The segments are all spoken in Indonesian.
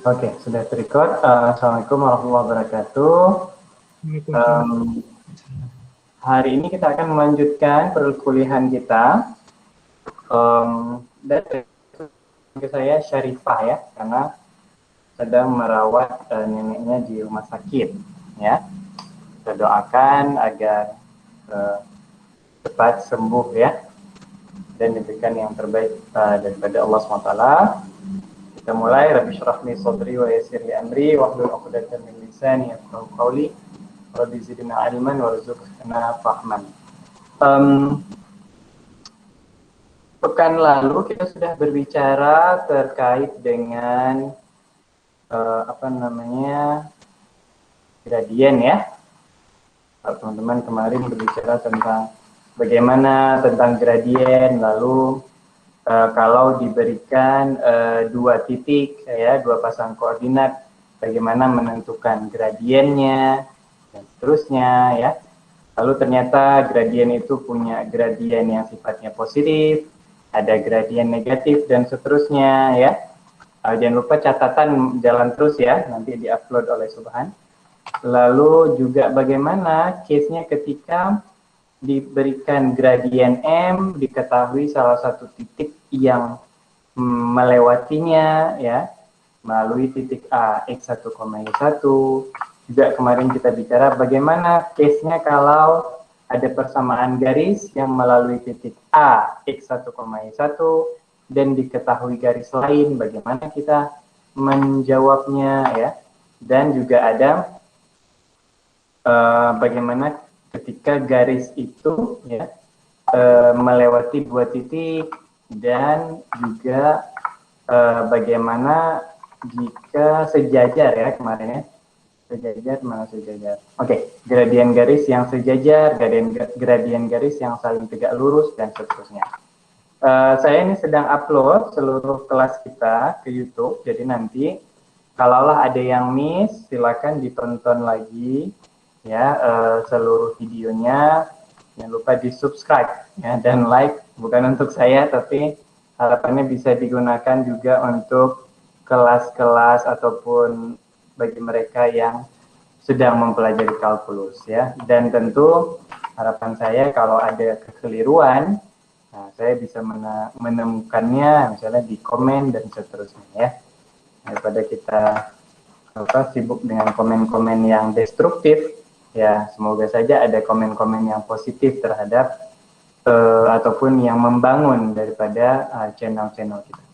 Oke, sudah terrecord. Assalamualaikum warahmatullahi wabarakatuh. Hari ini kita akan melanjutkan perkuliahan kita. Dan saya Syarifah ya, karena sedang merawat neneknya di rumah sakit. Ya, kita doakan agar cepat sembuh ya, dan diberikan yang terbaik daripada Allah SWT. Kita mulai. Rabbi syrah li sadri wa yassir li amri wahlul 'uqdatam min lisani yafqahu qawli. Rabbi zidna ilman warzuqna fahman. Pekan lalu kita sudah berbicara terkait dengan gradien ya. Teman-teman kemarin berbicara tentang bagaimana tentang gradien, lalu kalau diberikan dua titik ya, dua pasang koordinat, bagaimana menentukan gradiennya dan seterusnya ya. Lalu ternyata gradien itu punya gradien yang sifatnya positif, ada gradien negatif dan seterusnya ya. Jangan lupa catatan jalan terus ya, nanti diupload oleh Subhan. Lalu juga bagaimana case-nya ketika diberikan gradien M, diketahui salah satu titik yang melewatinya ya, melalui titik A, X1, Y1. Juga kemarin kita bicara bagaimana case-nya kalau ada persamaan garis yang melalui titik A, X1, Y1, dan diketahui garis lain, bagaimana kita menjawabnya ya. Dan juga ada bagaimana ketika garis itu ya melewati dua titik, dan juga bagaimana jika sejajar ya kemarin ya. Sejajar mana sejajar? Oke, gradien garis yang sejajar, gradien garis yang saling tegak lurus, dan seterusnya. Saya ini sedang upload seluruh kelas kita ke YouTube, jadi nanti kalaulah ada yang miss, silakan ditonton lagi ya seluruh videonya. Jangan lupa di subscribe ya, dan like, bukan untuk saya tapi harapannya bisa digunakan juga untuk kelas-kelas ataupun bagi mereka yang sedang mempelajari kalkulus ya. Dan tentu harapan saya kalau ada kekeliruan, saya bisa menemukannya misalnya di komen dan seterusnya ya, daripada kita sibuk dengan komen-komen yang destruktif ya. Semoga saja ada komen-komen yang positif terhadap ataupun yang membangun daripada channel-channel kita.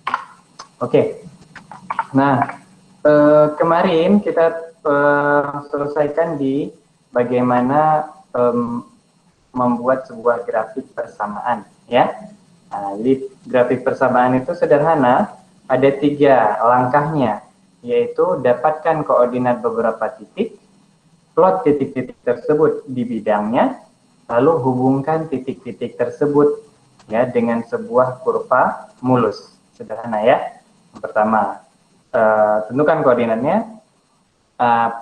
Oke. Nah, kemarin kita selesaikan di bagaimana membuat sebuah grafik persamaan ya. Nah, jadi grafik persamaan itu sederhana, ada 3 langkahnya, yaitu dapatkan koordinat beberapa titik, plot titik-titik tersebut di bidangnya, lalu hubungkan titik-titik tersebut ya dengan sebuah kurva mulus. Sederhana ya. Yang pertama, tentukan koordinatnya,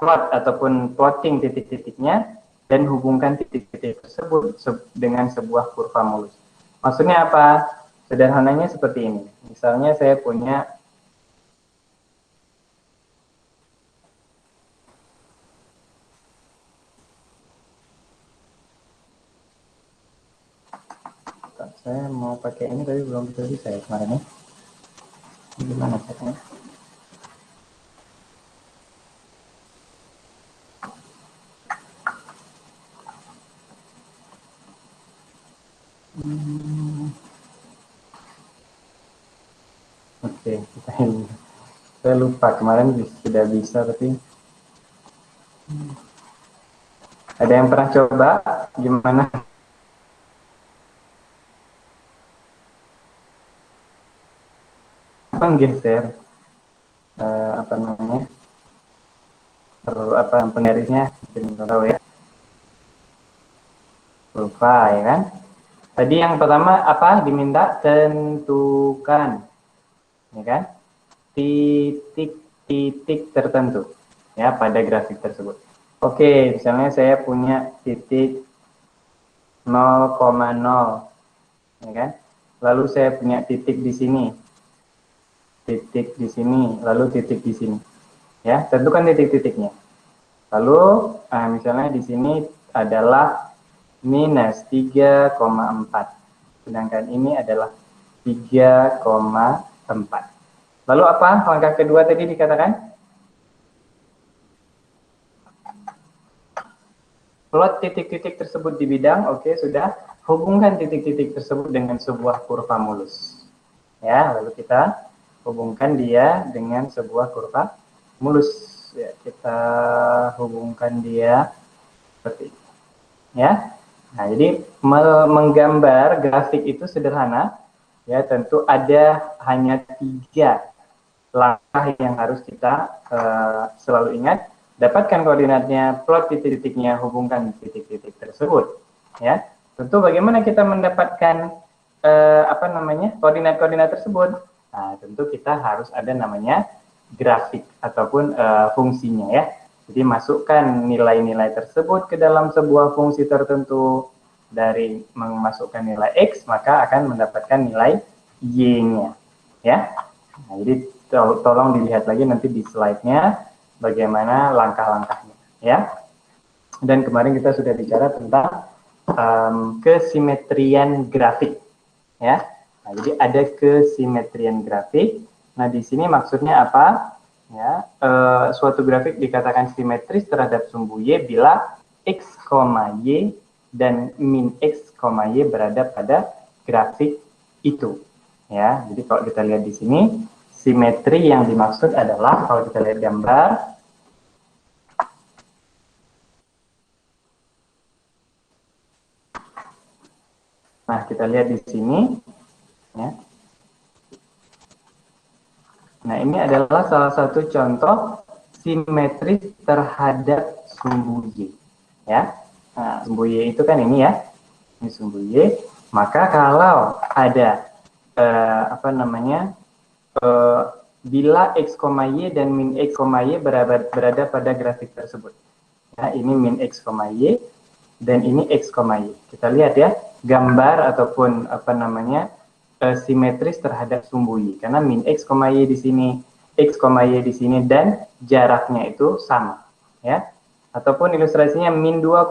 plot ataupun plotting titik-titiknya, dan hubungkan titik-titik tersebut dengan sebuah kurva mulus. Maksudnya apa? Sederhananya seperti ini. Misalnya saya punya saya mau pakai ini tapi belum bisa ya kemarin ya. Gimana caranya? Oke, kita ini. Saya lupa kemarin sudah bisa tapi ada yang pernah coba gimana? Geser apa namanya? Penggarisnya tidak tahu ya. Lupa ya kan? Tadi yang pertama apa diminta? Tentukan ya kan? Titik-titik tertentu ya pada grafik tersebut. Oke, misalnya saya punya titik 0,0 ya kan? Lalu saya punya titik di sini. Titik di sini, lalu titik di sini. Ya, tentukan titik-titiknya. Lalu, misalnya di sini adalah minus 3,4. Sedangkan ini adalah 3,4. Lalu apa langkah kedua tadi dikatakan? Plot titik-titik tersebut di bidang, oke, sudah. Hubungkan titik-titik tersebut dengan sebuah kurva mulus. Ya, lalu kita hubungkan dia dengan sebuah kurva mulus. Ya, kita hubungkan dia seperti ini. Ya. Nah, jadi menggambar grafik itu sederhana. Ya, tentu ada hanya 3 langkah yang harus kita selalu ingat. Dapatkan koordinatnya, plot titik-titiknya, hubungkan titik-titik tersebut. Ya, tentu bagaimana kita mendapatkan koordinat-koordinat tersebut? Nah, tentu kita harus ada namanya grafik ataupun fungsinya ya. Jadi masukkan nilai-nilai tersebut ke dalam sebuah fungsi tertentu. Dari memasukkan nilai X, maka akan mendapatkan nilai Y-nya. Ya. Nah, jadi tolong dilihat lagi nanti di slide-nya bagaimana langkah-langkahnya. Ya. Dan kemarin kita sudah bicara tentang kesimetrian grafik. Ya. Nah, jadi ada kesimetrian grafik. Nah, di sini maksudnya apa? Ya, suatu grafik dikatakan simetris terhadap sumbu Y bila X, Y dan min X, Y berada pada grafik itu. Ya, jadi kalau kita lihat di sini, simetri yang dimaksud adalah kalau kita lihat gambar, nah kita lihat di sini, ya. Nah, ini adalah salah satu contoh simetris terhadap sumbu Y. Ya, nah, sumbu Y itu kan ini ya, ini sumbu Y. Maka kalau ada bila X, Y dan min X, Y berada pada grafik tersebut. Ya, ini min X, Y dan ini X, Y. Kita lihat ya, gambar ataupun simetris terhadap sumbu Y. Karena min X, Y di sini, X, Y di sini, dan jaraknya itu sama. Ya. Ataupun ilustrasinya min 2,1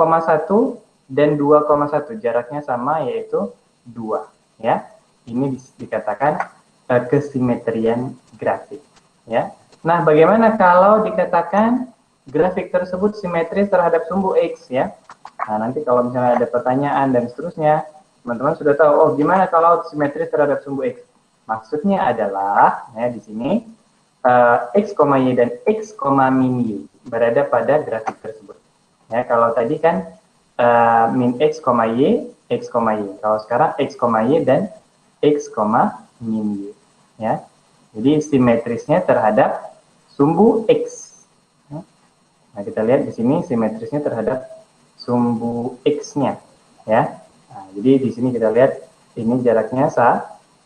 dan 2,1. Jaraknya sama, yaitu 2. Ya. Ini dikatakan kesimetrian grafik. Ya. Nah, bagaimana kalau dikatakan grafik tersebut simetris terhadap sumbu X ya? Nah, nanti kalau misalnya ada pertanyaan dan seterusnya, teman-teman sudah tahu, oh gimana kalau simetris terhadap sumbu X? Maksudnya adalah, ya di sini, X, Y dan X, min Y berada pada grafik tersebut. Ya, kalau tadi kan min X, Y, X, Y. Kalau sekarang X, Y dan X, min Y. Ya. Jadi simetrisnya terhadap sumbu X. Nah, kita lihat di sini simetrisnya terhadap sumbu X-nya. Ya. Nah, jadi di sini kita lihat ini jaraknya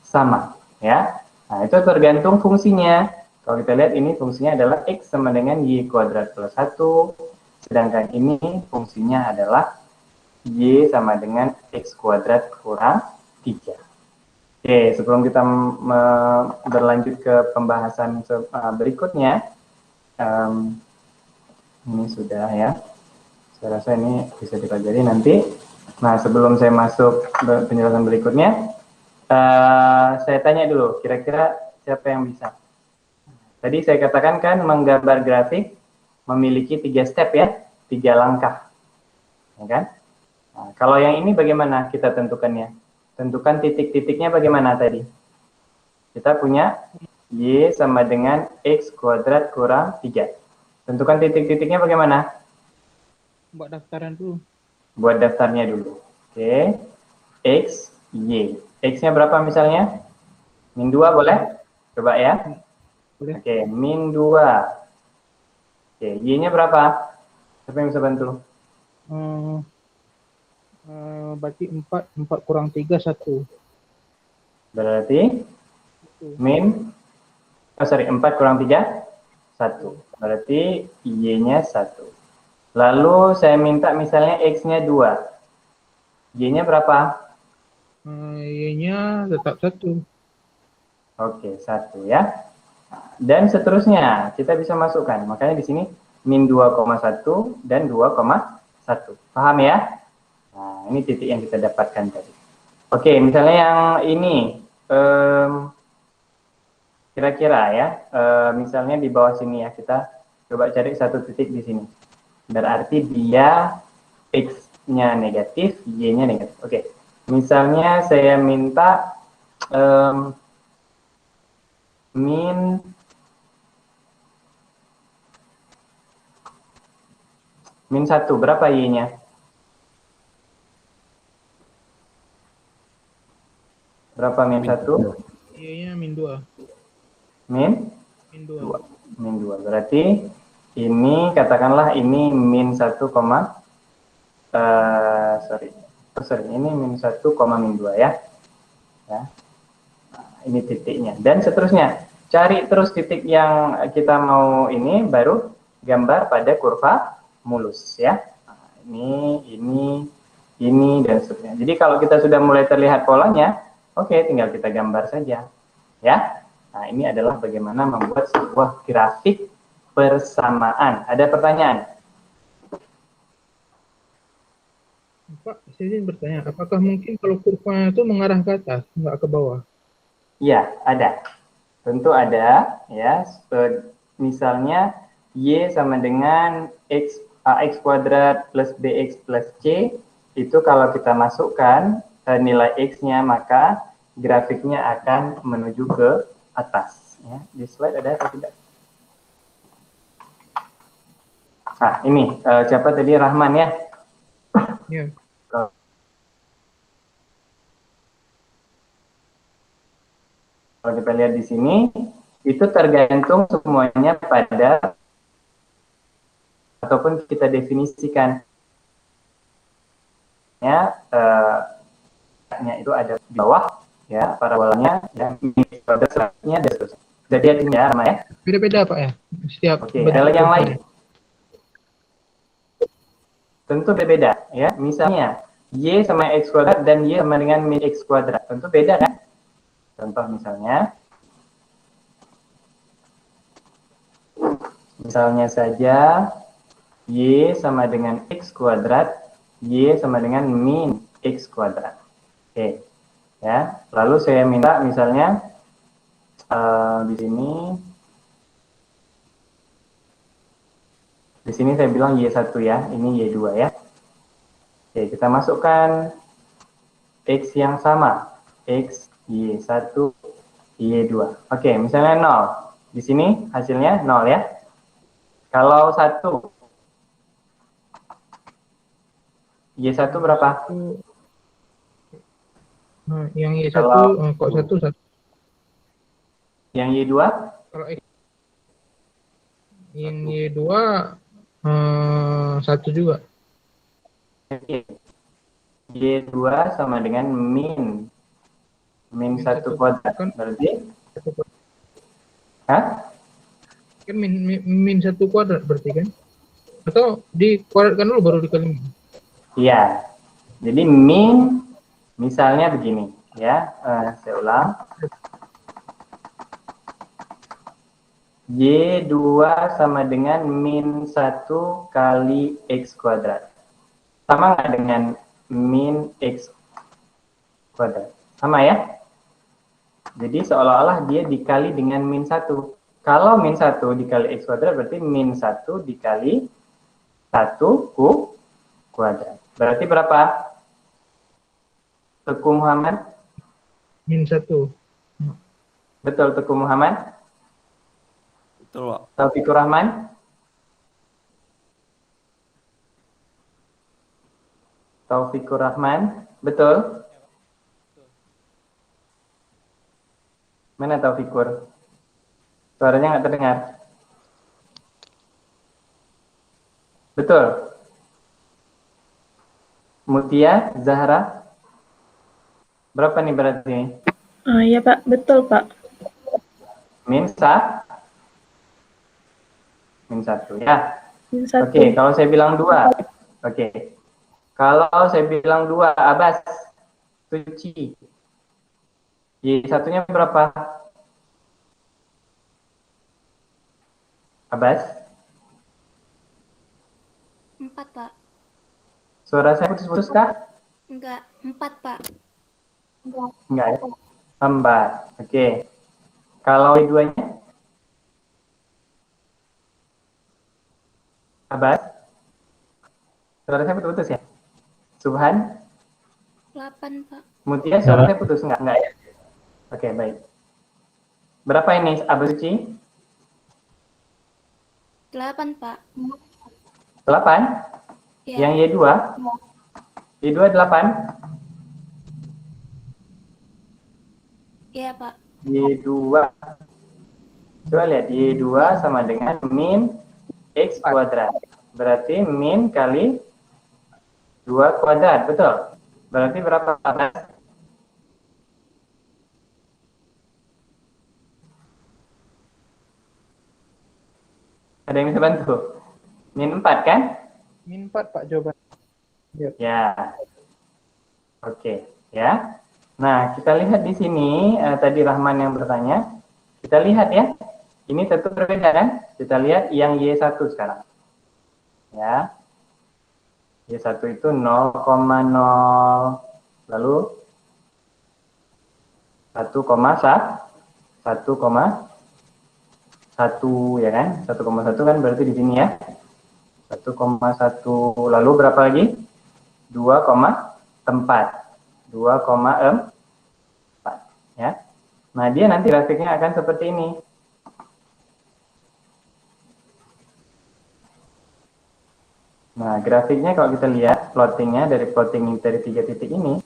sama. Ya. Nah, itu tergantung fungsinya. Kalau kita lihat ini fungsinya adalah X sama dengan Y kuadrat plus 1. Sedangkan ini fungsinya adalah Y sama dengan X kuadrat kurang 3. Oke, sebelum kita berlanjut ke pembahasan berikutnya, ini sudah ya, saya rasa ini bisa dipelajari nanti. Nah, sebelum saya masuk penjelasan berikutnya, saya tanya dulu, kira-kira siapa yang bisa? Tadi saya katakan kan menggambar grafik memiliki 3 step ya, 3 langkah, ya kan? Nah, kalau yang ini bagaimana kita tentukannya? Tentukan titik-titiknya bagaimana tadi? Kita punya Y sama dengan X kuadrat kurang 3. Tentukan titik-titiknya bagaimana? Buat daftaran dulu. Buat daftarnya dulu. Oke. X, Y. X-nya berapa misalnya? Min 2 boleh? Coba ya. Boleh. Oke, min 2. Oke, Y-nya berapa? Siapa yang bisa bantu? Berarti 4 kurang 3, 1. Berarti min 4 kurang 3, 1. Berarti Y-nya 1. Lalu saya minta misalnya X-nya 2. Y-nya berapa? Y-nya tetap 1. Oke, 1 ya. dan seterusnya kita bisa masukkan. Makanya di sini min 2,1 dan 2,1. Paham ya? Nah, ini titik yang kita dapatkan tadi. Oke, misalnya yang ini kira-kira ya, misalnya di bawah sini ya, kita coba cari satu titik di sini. Berarti dia X-nya negatif, Y-nya negatif. Oke, misalnya saya minta min min 1, berapa Y-nya? Berapa min 1? Y-nya min 2. Min Min 2. 2. Min 2. Berarti ini katakanlah ini min 1, ini min 1, min 2 ya. Ya. Nah, ini titiknya. Dan seterusnya. Cari terus titik yang kita mau ini, baru gambar pada kurva mulus ya. Nah, ini, dan seterusnya. Jadi kalau kita sudah mulai terlihat polanya, oke, tinggal kita gambar saja. Ya. Nah, ini adalah bagaimana membuat sebuah grafik persamaan. Ada pertanyaan? Pak, saya ingin bertanya, apakah mungkin kalau kurvanya itu mengarah ke atas, nggak ke bawah? Iya, ada. Tentu ada, ya. Misalnya Y sama dengan AX kuadrat plus BX plus C, itu kalau kita masukkan nilai X-nya, maka grafiknya akan menuju ke atas. Ya. Di slide ada atau tidak? Nah, ini siapa tadi? Rahman ya? Ya. Kalau kita lihat di sini, itu tergantung semuanya pada ataupun kita definisikan ya, itu ada di bawah ya, parabolanya dan selanjutnya dan seterusnya. Jadi ini ya, Rama ya. Beda-beda Pak ya? Setiap Oke, ada yang lain? Tentu berbeda ya. Misalnya Y sama X kuadrat dan Y sama dengan min X kuadrat. Tentu beda kan? Contoh misalnya saja Y sama dengan X kuadrat, Y sama dengan min X kuadrat. Oke. Ya, lalu saya minta misalnya di sini saya bilang Y1 ya, ini Y2 ya. Oke, kita masukkan X yang sama, X, Y1, Y2. Oke, misalnya 0. Di sini hasilnya 0 ya. Kalau 1, Y1 berapa? Nah, yang Y1 Kalau kok 1. yang Y2? Kalau X, yang Y2 1 juga. Oke. Y2 sama dengan min 1 kuadrat. Kan, Berarti? Hah? kan min 1 kuadrat berarti kan? Atau dikuadratkan dulu baru dikali min? Iya. Jadi min, misalnya begini ya, saya ulang. Y2 sama dengan min 1 kali X kuadrat. Sama nggak dengan min X kuadrat? Sama ya? Jadi seolah-olah dia dikali dengan min 1. Kalau min 1 dikali X kuadrat berarti min 1 dikali 1 kuadrat. Berarti berapa? Teguh Muhammad? Min 1. Betul, Teguh Muhammad? Betul, Pak. Taufikur Rahman? Taufikur Rahman? Betul? Mana Taufikur? Suaranya nggak terdengar. Betul? Mutia, Zahra? Berapa nih berarti? Iya Pak, betul Pak. Min 1 ya. Min 1. Oke, kalau saya bilang 2. Oke. Kalau saya bilang 2, Abbas, Suci. Y1-nya berapa? Abbas? 4, Pak. Suara saya putus-putus kah? Enggak, 4, Pak. Enggak ya? 4. Oke. Kalau Y2-nya? Abbas? Suara saya putus-putus ya? Subhan? 8, Pak. Mutia, suara saya putus enggak ya? Oke, baik. Berapa ini Abu Suci? 8, Pak. 8? Ya. Yang Y2? Y2 8? Iya, Pak. Y2. Coba lihat, Y2 sama dengan min X kuadrat. Berarti min kali 2 kuadrat, betul? Berarti berapa? Ada yang bisa bantu? Min 4 kan? Min 4 Pak jawaban. Ya. Oke, ya. Nah, kita lihat di sini tadi Rahman yang bertanya. Kita lihat ya. Ini tentu berbeda kan? Kita lihat yang Y1 sekarang. Ya. Y1 itu 0,0 lalu 1,1 ya kan? 1,1 kan berarti di sini ya. 1,1 lalu berapa lagi? 2,4 ya. Nah, dia nanti grafiknya akan seperti ini. Nah, grafiknya kalau kita lihat plottingnya dari plotting dari 3 titik ini,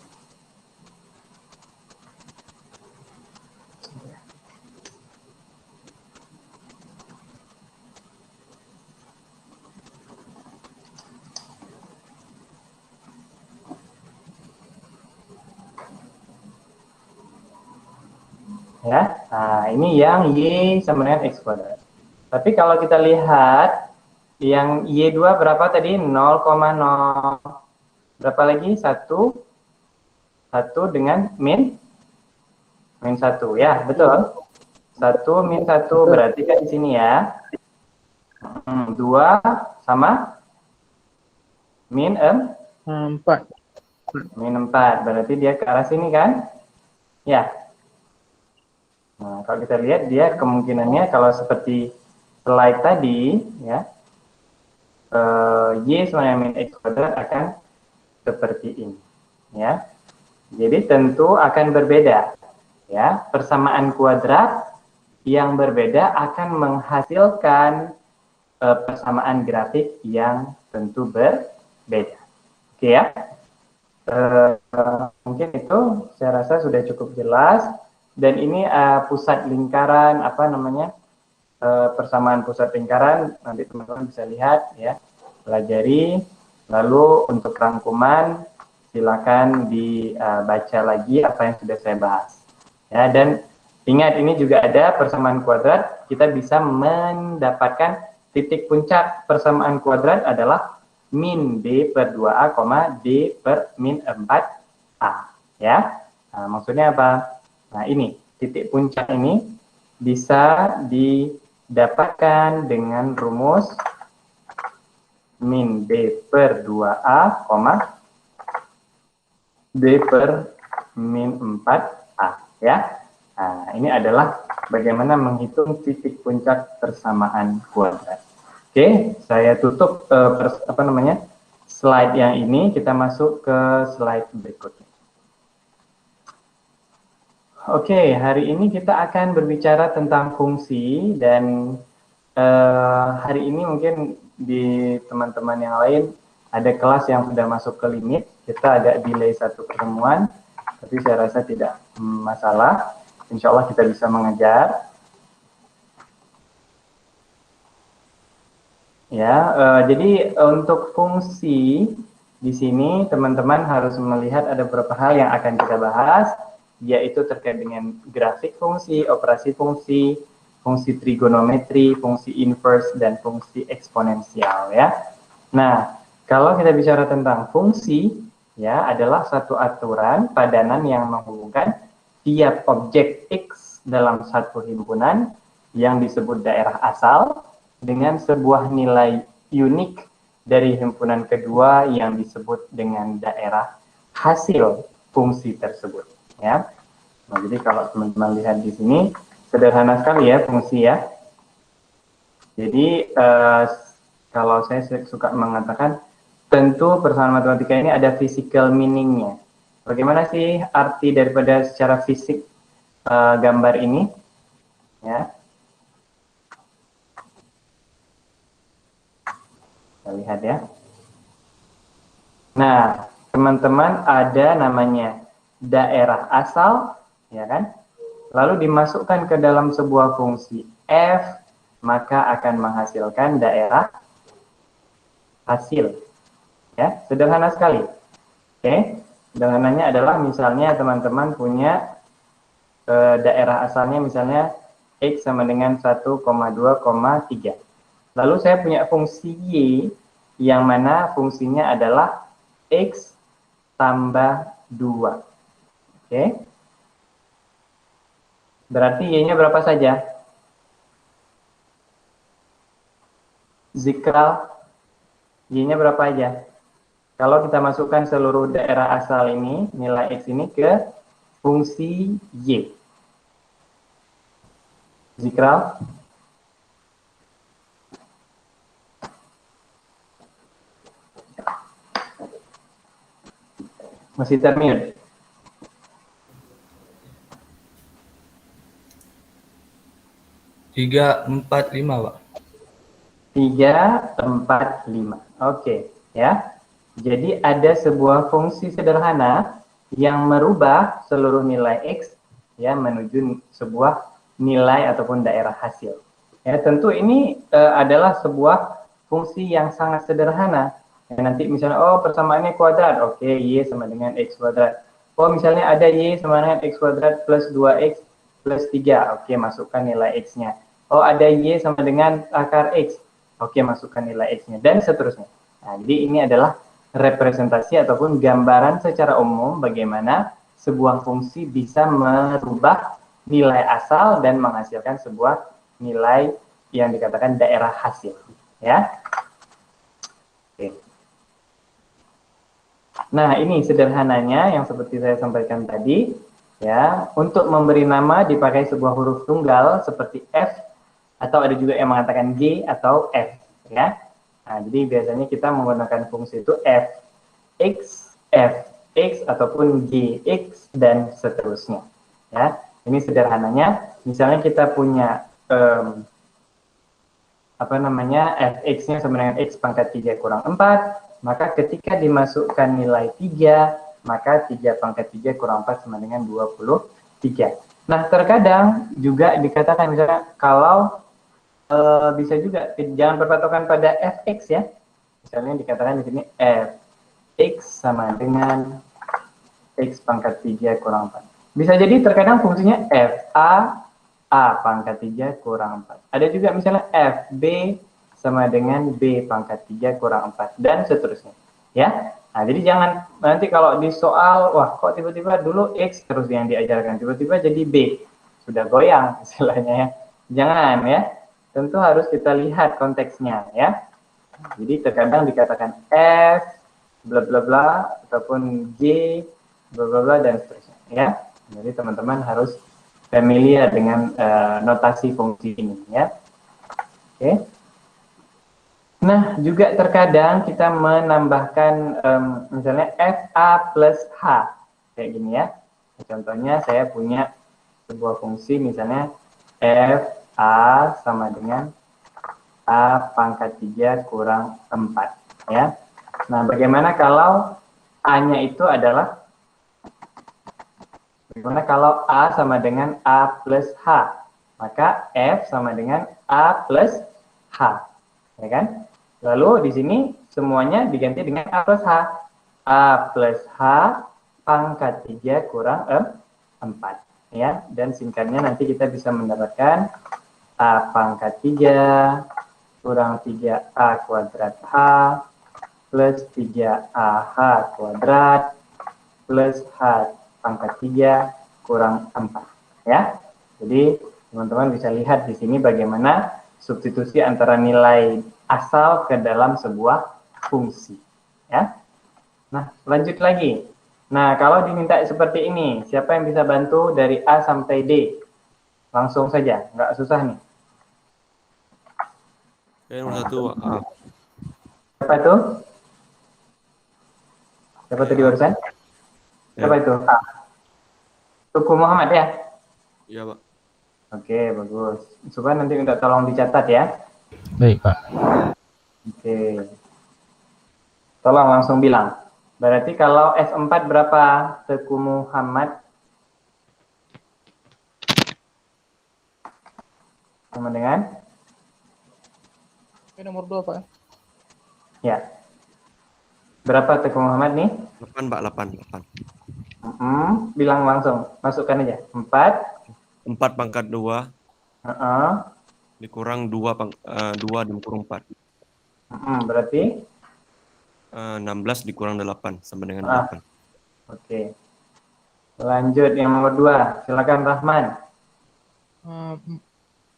ya. Nah, ini yang Y sama dengan X kuadrat. Tapi kalau kita lihat yang Y2 berapa tadi? 0,0. Berapa lagi? 1 dengan min 1 ya, betul. 1 min 1 berarti kan di sini ya. 2 sama min 4. min 4 berarti dia ke arah sini kan? Ya. Nah, kalau kita lihat dia kemungkinannya kalau seperti slide tadi ya, Y sama min X kuadrat akan seperti ini ya. Jadi tentu akan berbeda ya. Persamaan kuadrat yang berbeda akan menghasilkan persamaan grafik yang tentu berbeda. Oke ya. Mungkin itu saya rasa sudah cukup jelas. Dan ini pusat lingkaran apa namanya, persamaan pusat lingkaran, nanti teman-teman bisa lihat ya, pelajari. Lalu untuk rangkuman silakan dibaca lagi apa yang sudah saya bahas ya. Dan ingat, ini juga ada persamaan kuadrat, kita bisa mendapatkan titik puncak persamaan kuadrat adalah min D per 2A, D per min 4A ya. Nah, maksudnya apa? Nah, ini titik puncak ini bisa didapatkan dengan rumus min D per 2A, D per min 4A ya. Nah, ini adalah bagaimana menghitung titik puncak persamaan kuadrat. Oke, saya tutup slide yang ini, kita masuk ke slide berikutnya. Oke, hari ini kita akan berbicara tentang fungsi dan hari ini mungkin di teman-teman yang lain ada kelas yang sudah masuk ke limit, kita agak delay 1 pertemuan, tapi saya rasa tidak masalah, insya Allah kita bisa mengejar. Ya, jadi untuk fungsi di sini teman-teman harus melihat ada beberapa hal yang akan kita bahas, yaitu terkait dengan grafik fungsi, operasi fungsi, fungsi trigonometri, fungsi inverse, dan fungsi eksponensial ya. Nah, kalau kita bicara tentang fungsi, ya adalah satu aturan padanan yang menghubungkan tiap objek X dalam satu himpunan yang disebut daerah asal dengan sebuah nilai unik dari himpunan kedua yang disebut dengan daerah hasil fungsi tersebut. Ya. Nah, jadi kalau teman-teman lihat di sini, sederhana sekali ya fungsi ya. Jadi kalau saya suka mengatakan, tentu persamaan matematika ini ada physical meaning-nya. Bagaimana sih arti daripada secara fisik gambar ini? Ya. Kita lihat ya. Nah, teman-teman ada namanya daerah asal, ya kan? Lalu dimasukkan ke dalam sebuah fungsi f, maka akan menghasilkan daerah hasil. Ya, sederhana sekali. Oke, sederhananya adalah misalnya teman-teman punya daerah asalnya misalnya x sama dengan 1,2,3. Lalu saya punya fungsi y yang mana fungsinya adalah x tambah 2. Oke. Berarti y-nya berapa saja? Zikral, y-nya berapa aja? Kalau kita masukkan seluruh daerah asal ini, nilai x ini ke fungsi y. Zikral? Masih termute? Tiga, empat, lima, Pak. 3, 4, 5. Oke, ya. Jadi ada sebuah fungsi sederhana yang merubah seluruh nilai x ya menuju sebuah nilai ataupun daerah hasil. Ya, tentu ini adalah sebuah fungsi yang sangat sederhana. Ya, nanti misalnya persamaannya kuadrat, oke, y sama dengan x kuadrat. Oh, misalnya ada y sama dengan x kuadrat plus 2x plus 3, oke, masukkan nilai x-nya. Oh, ada y sama dengan akar x, oke, masukkan nilai x-nya, dan seterusnya. Nah, jadi ini adalah representasi ataupun gambaran secara umum bagaimana sebuah fungsi bisa merubah nilai asal dan menghasilkan sebuah nilai yang dikatakan daerah hasil. Ya. Oke. Nah, ini sederhananya yang seperti saya sampaikan tadi. Ya, untuk memberi nama dipakai sebuah huruf tunggal seperti F, atau ada juga yang mengatakan G atau F. Ya. Nah, jadi biasanya kita menggunakan fungsi itu f(x), f(x) ataupun gx dan seterusnya. Ya, ini sederhananya. Misalnya kita punya fx-nya sama dengan x pangkat 3 kurang 4, maka ketika dimasukkan nilai 3, maka 3 pangkat 3 kurang 4 sama dengan 23. Nah, terkadang juga dikatakan misalnya kalau bisa juga jangan berpatokan pada fx ya. Misalnya dikatakan di sini fx sama dengan x pangkat 3 kurang 4. Bisa jadi terkadang fungsinya fa a pangkat 3 kurang 4. Ada juga misalnya fb sama dengan b pangkat 3 kurang 4 dan seterusnya. Ya. Nah, jadi jangan nanti kalau di soal wah kok tiba-tiba dulu x terus yang diajarkan tiba-tiba jadi b. Sudah goyang istilahnya ya. Jangan ya. Tentu harus kita lihat konteksnya ya. Jadi terkadang dikatakan F bla bla bla ataupun G bla bla bla dan seterusnya ya. Jadi teman-teman harus familiar dengan notasi fungsi ini ya. Oke. Nah, juga terkadang kita menambahkan misalnya FA plus H kayak gini ya. Contohnya saya punya sebuah fungsi misalnya F A sama dengan A pangkat 3 kurang 4. Ya. Nah, bagaimana kalau A-nya itu adalah, bagaimana kalau A sama dengan A plus H? Maka F sama dengan A plus H. Ya kan? Lalu di sini semuanya diganti dengan A plus H. A plus H pangkat 3 kurang 4. Ya, dan singkatnya nanti kita bisa mendapatkan A pangkat 3 kurang 3A kuadrat H plus 3AH kuadrat plus H pangkat 3 kurang 4. Ya, jadi teman-teman bisa lihat di sini bagaimana substitusi antara nilai asal ke dalam sebuah fungsi. Ya. Nah, lanjut lagi. Nah, kalau diminta seperti ini, siapa yang bisa bantu dari A sampai D? Langsung saja, nggak susah nih. Nomor 1, Pak. A. Siapa itu? Siapa tadi barusan? Siapa itu? A. Tuku Muhammad ya? Iya, Pak. Oke, bagus. Coba nanti minta tolong dicatat ya. Baik, Pak. Oke. Tolong langsung bilang. Berarti kalau S4 berapa, Teku Muhammad? Sama dengan? Nomor 2, Pak. Ya. Berapa Teku Muhammad nih? 8, Pak. 8. Bilang langsung. Masukkan aja. 4. 4 pangkat 2 Heeh. dikurang 2 dikurang 4. Berarti? 16 dikurang 8 sama dengan 8. Oke. Lanjut yang nomor 2. Silakan Rahman.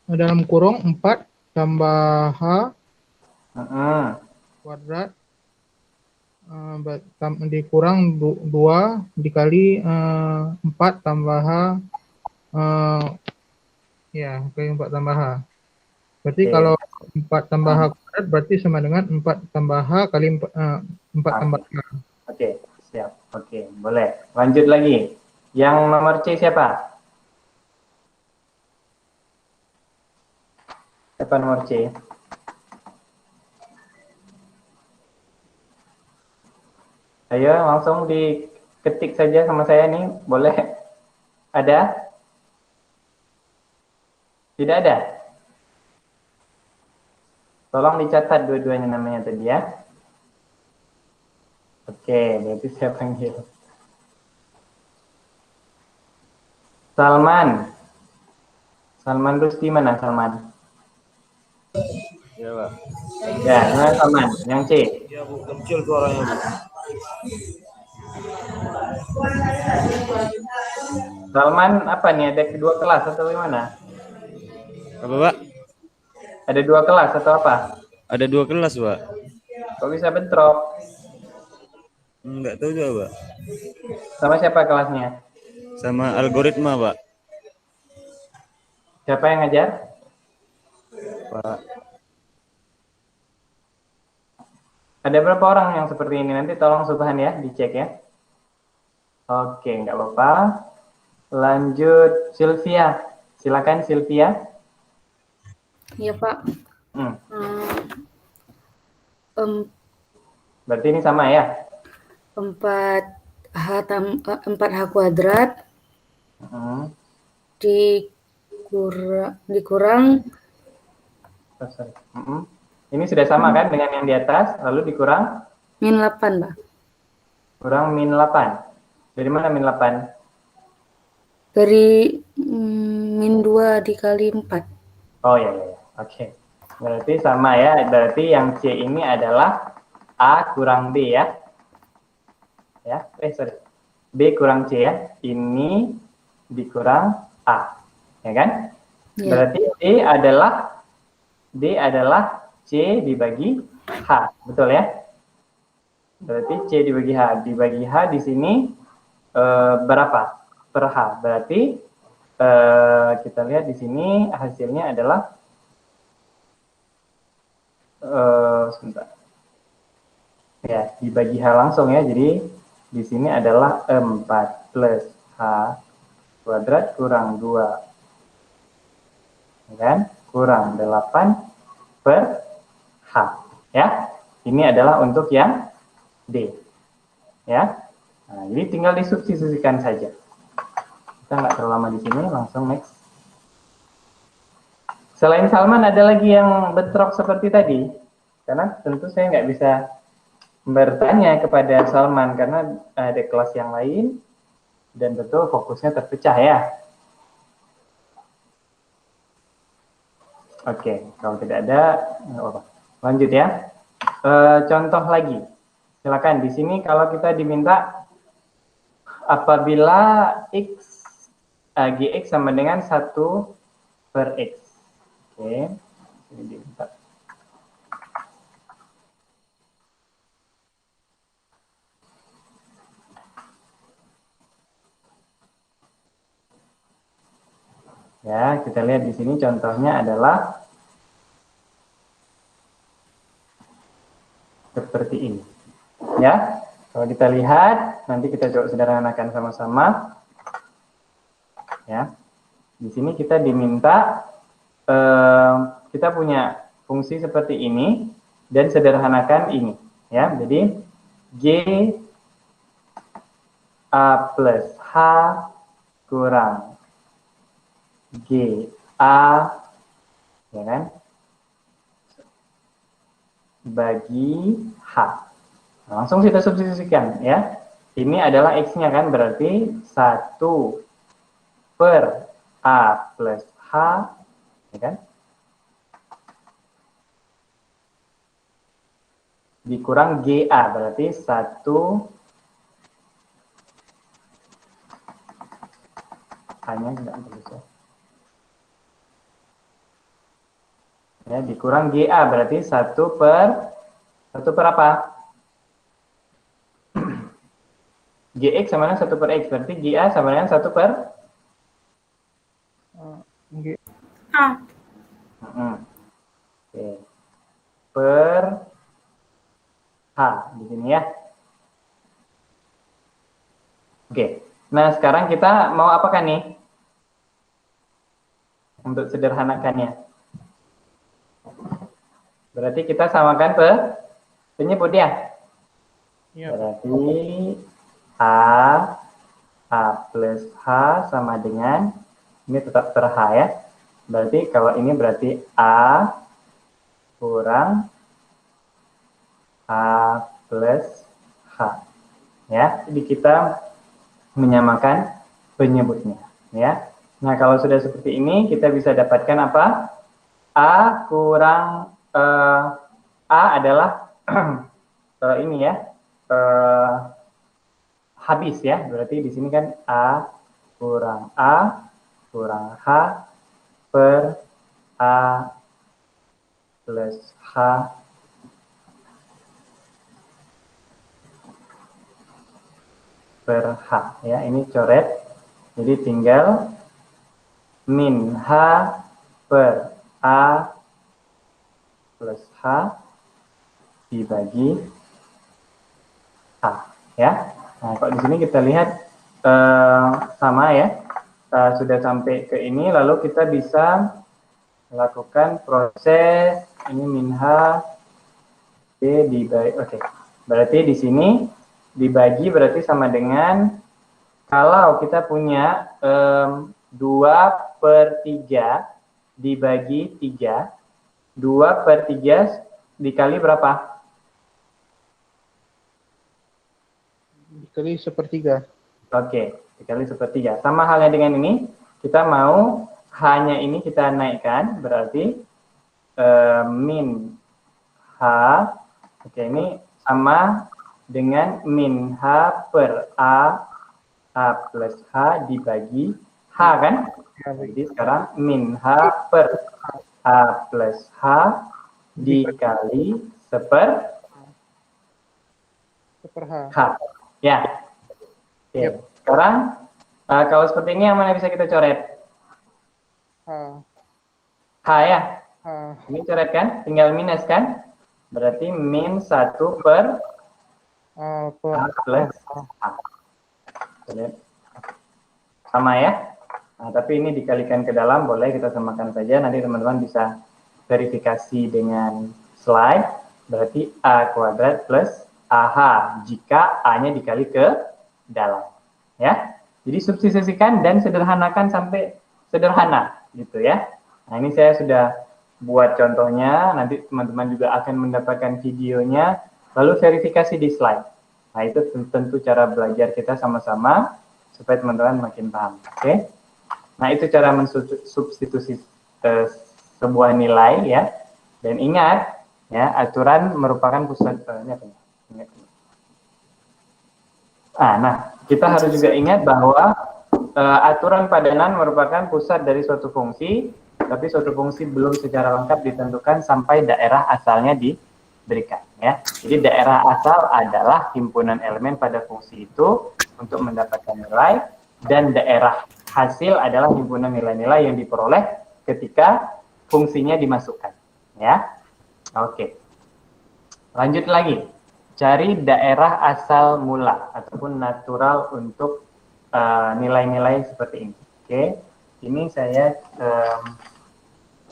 Dalam kurung 4 tambah H kuadrat dikurang 2 dikali 4 tambah H ya, kali 4 tambah H. Berarti Oke. kalau 4 tambah H kuadrat berarti sama dengan 4 tambah H kali 4 tambah H. Oke, siap. Oke, boleh. Lanjut lagi. Yang nomor C siapa? Siapa nomor C? Ayo langsung diketik saja sama saya nih, boleh? Ada? Tidak ada? Tolong dicatat dua-duanya namanya tadi ya. Oke, berarti saya panggil. Salman. Salman Rusdi mana Salman? Ya, Pak. Ya, mana Salman? Yang C. Ya, Bu. Kecil suaranya, Bu. Salman apa nih? Ada kedua kelas atau gimana? Apa, Pak? Ada dua kelas atau apa? Ada 2 kelas, Pak. Kok bisa bentrok? Enggak tahu juga, Pak. Sama siapa kelasnya? Sama algoritma, Pak. Siapa yang ngajar? Pak. Ada berapa orang yang seperti ini? Nanti tolong Subhan ya, dicek ya. Oke, nggak apa-apa. Lanjut Sylvia. Silakan Sylvia. Iya, Pak. Berarti ini sama ya? 4H kuadrat dikurang Ini sudah sama kan dengan yang di atas, lalu dikurang? min 8, Pak. Kurang min 8. Dari mana min 8? Dari min 2 dikali 4. Oh ya. Oke. Berarti sama ya. Berarti yang C ini adalah A kurang B ya. B kurang C ya. Ini dikurang A. Ya kan? Ya. Berarti D adalah C dibagi H. Betul ya? Berarti C dibagi H. Dibagi H di sini berapa? Per H. Berarti kita lihat di sini hasilnya adalah sebentar. Ya, dibagi H langsung ya. Jadi di sini adalah 4 plus H kuadrat kurang 2. Kan? Kurang 8 per H. Ya. Ini adalah untuk yang D. Ya. Nah, jadi tinggal disubstitusikan saja. Kita nggak terlalu lama di sini, langsung next. Selain Salman, ada lagi yang bentrok seperti tadi? Karena tentu saya nggak bisa bertanya kepada Salman, karena ada kelas yang lain, dan tentu fokusnya terpecah ya. Oke, kalau tidak ada, nggak apa-apa. Lanjut ya. Contoh lagi. Silakan, di sini kalau kita diminta apabila Gx sama dengan 1 per X. Oke. Ini diminta. Ya, kita lihat di sini contohnya adalah seperti ini. Ya, kalau kita lihat, nanti kita coba sederhanakan sama-sama. Ya, di sini kita diminta kita punya fungsi seperti ini dan sederhanakan ini. Ya, jadi G A plus H kurang G A, ya kan, bagi H. Nah, langsung kita substitusikan ya. Ini adalah X-nya kan, berarti 1 per A plus H, ya kan, dikurang GA, berarti 1 hanya tidak tulis ya. Ya, dikurang GA, berarti 1 per apa? GX sama dengan 1 per X, berarti GA sama dengan 1 per A. Oke. Per H di sini ya. Oke. Nah, sekarang kita mau apakan nih? Untuk sederhanakannya. Berarti kita samakan penyebut ya. Ya. Berarti A plus H sama dengan, ini tetap per H ya. Berarti kalau ini berarti A kurang A plus H. Ya, jadi kita menyamakan penyebutnya. Ya. Nah, kalau sudah seperti ini, kita bisa dapatkan apa? A kurang A adalah ini ya, habis ya. Berarti di sini kan A kurang H per A plus H per H ya. Ini coret. Jadi tinggal min H per A plus H dibagi H ya. Nah, kalau di sini kita lihat sama ya, sudah sampai ke ini, lalu kita bisa melakukan proses ini min H D dibagi. Oke, berarti di sini dibagi berarti sama dengan, kalau kita punya 2/3 dibagi 3, 2/3 dikali berapa? Dikali 1/3. Oke, dikali 1/3. Sama halnya dengan ini, kita mau hanya ini kita naikkan, berarti min H, oke, ini sama dengan min H per A plus H dibagi H kan? Jadi sekarang min H per A plus H dikali 1/H. Ya. Oke. Yep. Sekarang kalau seperti ini yang mana bisa kita coret? H ya. Ini coret kan? Tinggal minus kan? Berarti min 1 per A plus H. Sama ya. Nah, tapi ini dikalikan ke dalam, boleh kita samakan saja. Nanti teman-teman bisa verifikasi dengan slide. Berarti A kuadrat plus AH jika A-nya dikali ke dalam. Ya. Jadi substitusikan dan sederhanakan sampai sederhana gitu ya. Nah, ini saya sudah buat contohnya, nanti teman-teman juga akan mendapatkan videonya, lalu verifikasi di slide. Nah, itu tentu cara belajar kita sama-sama supaya teman-teman makin paham. Oke. Nah, itu cara mensubstitusi sebuah nilai ya. Dan ingat ya, aturan merupakan pusat nah, kita harus juga ingat bahwa aturan padanan merupakan pusat dari suatu fungsi tapi suatu fungsi belum secara lengkap ditentukan sampai daerah asalnya diberikan. Ya. Jadi daerah asal adalah himpunan elemen pada fungsi itu untuk mendapatkan nilai, dan daerah hasil adalah himpunan nilai-nilai yang diperoleh ketika fungsinya dimasukkan. Ya, oke. Lanjut lagi, cari daerah asal mula ataupun natural untuk nilai-nilai seperti ini. Oke, ini saya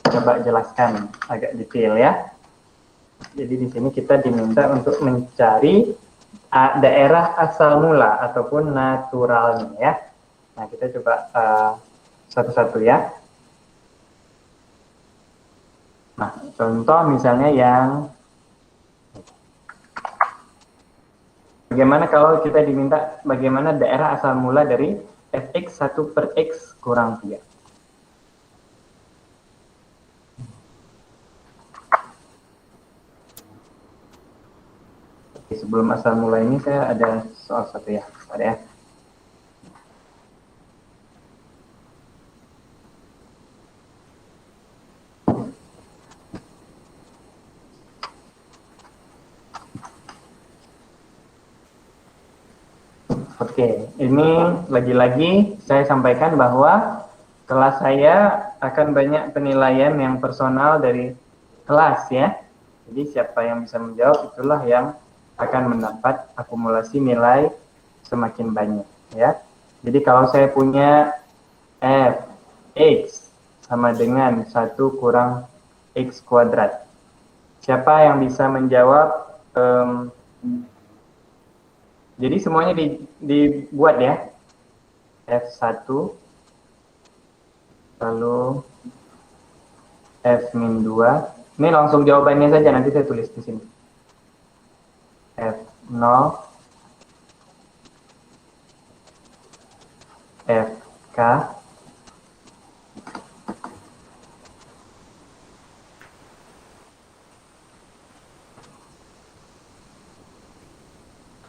coba jelaskan agak detail ya. Jadi di sini kita diminta untuk mencari daerah asal mula ataupun naturalnya ya. Nah, kita coba satu-satu ya. Nah, contoh misalnya yang bagaimana kalau kita diminta bagaimana daerah asal mula dari fx 1 per x kurang 3. Oke, sebelum asal mula ini saya ada soal satu ya. Ada ya. Oke, ini lagi-lagi saya sampaikan bahwa kelas saya akan banyak penilaian yang personal dari kelas ya. Jadi siapa yang bisa menjawab itulah yang akan mendapat akumulasi nilai semakin banyak ya. Jadi kalau saya punya f x sama dengan 1 kurang x kuadrat. Siapa yang bisa menjawab? Jadi semuanya dibuat ya. F1 lalu F-2. Ini langsung jawabannya saja, nanti saya tulis di sini. F0 FK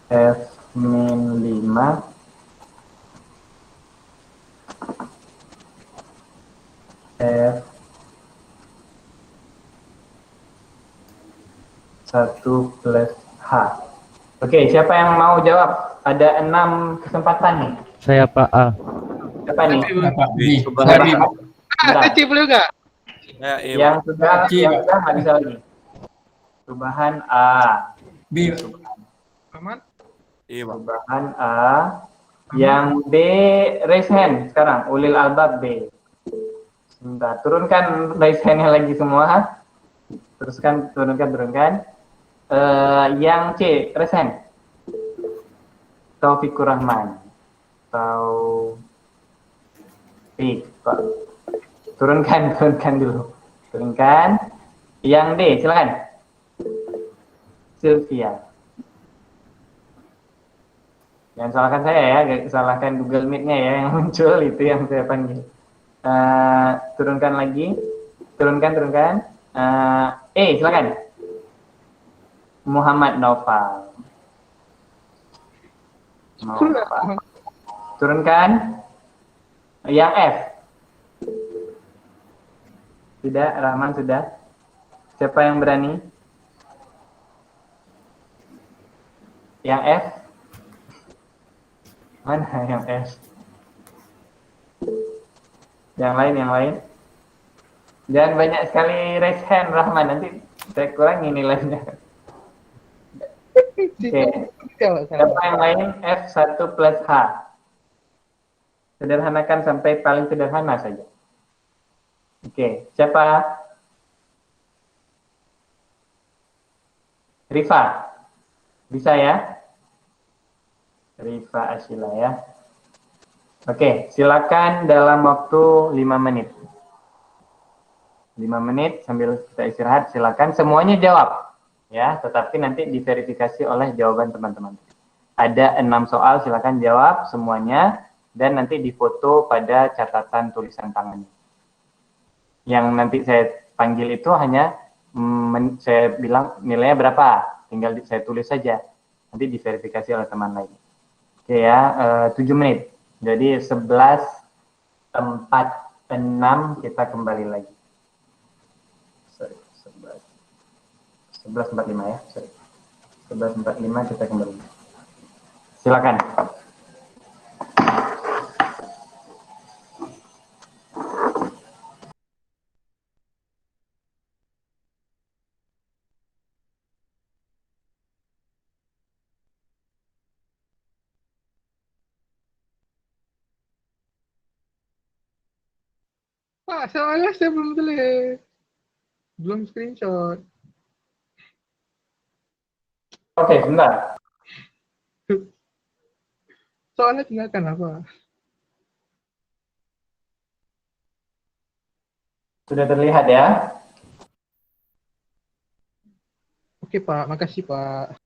F-5 F1 plus H. Oke, siapa yang mau jawab? Ada 6 kesempatan nih. Saya Pak A. Siapa nih? Pak B. Kecil boleh nggak? Ya, Yang sudah nggak bisa lagi. Perubahan A. B. Aman? Iya, Pak. Perubahan A. Yang B, raise hand sekarang. Ulil albab B. Sebentar, turunkan raise hand-nya lagi semua. Teruskan, turunkan. Yang C, raise hand. Taufikur Rahman. Taufik, Pak. Turunkan dulu. Turunkan. Yang D, silakan. Sylvia. Jangan salahkan saya ya, salahkan Google Meet-nya ya yang muncul, itu yang saya panggil. Turunkan lagi. Turunkan. Silakan. Muhammad Noval. Turunkan. Yang F. Sudah, Rahman sudah. Siapa yang berani? Yang F? Mana yang F? Yang lain? Jangan banyak sekali raise hand, Rahman. Nanti saya kurangi nilainya. Oke. Siapa yang lain? F1 plus H. Sederhanakan sampai paling sederhana saja. Oke, siapa? Rifa. Bisa ya? Rifa Asyila ya. Oke, silakan dalam waktu 5 menit. 5 menit sambil kita istirahat, silakan semuanya jawab. Ya, tetapi nanti diverifikasi oleh jawaban teman-teman. Ada 6 soal, silakan jawab semuanya dan nanti difoto pada catatan tulisan tangannya. Yang nanti saya panggil itu hanya saya bilang nilainya berapa, tinggal saya tulis saja. Nanti diverifikasi oleh teman lain. Oke ya, 7 menit. Jadi 11.46 kita kembali lagi. 11.45 ya. Sorry. 11.45 kita kembali. Silakan. Pak, soalnya saya belum tulis. Belum screenshot. Oke, sebentar. Soalnya tinggalkan apa? Sudah terlihat ya? Oke Pak, makasih Pak.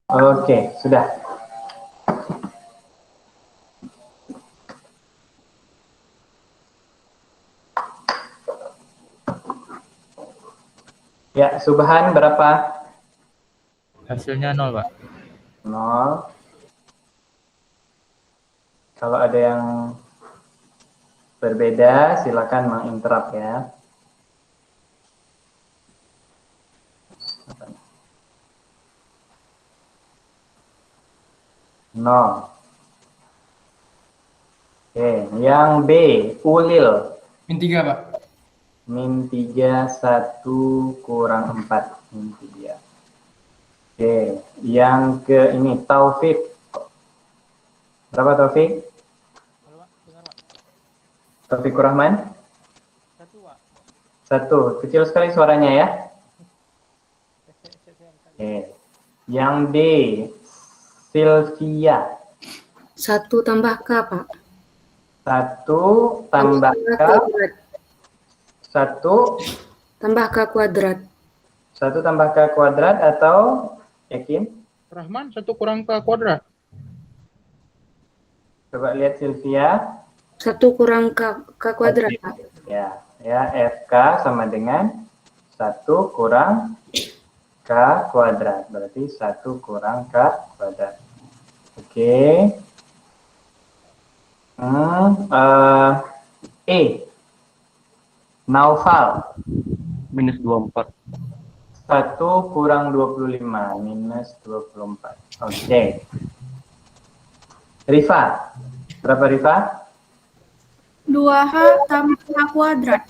Oke, sudah. Ya, Subhan berapa? Hasilnya 0, Pak. 0. Kalau ada yang berbeda, silakan menginterrupt ya. Nol. Oke, yang B, Ulil. Min 3, Pak. Min 3, 1 kurang 4. Min 3. Oke, yang ke ini, Taufik. Berapa Taufik? Taufikur Rahman? 1. Kecil sekali suaranya ya. Oke. Yang D, Sylvia. 1 tambah K, Pak. 1 tambah K. 1 Tambah K kuadrat. 1 tambah K kuadrat atau yakin? Rahman 1 kurang K kuadrat. Coba lihat Sylvia. 1 kurang K kuadrat, Pak. Ya, FK sama dengan 1 kurang K kuadrat. Berarti 1 kurang K kuadrat. Oke. E. Naufal. Minus 24. 1 kurang 25. Minus 24. Oke. Rifa. Berapa Rifa? 2H tambah H kuadrat.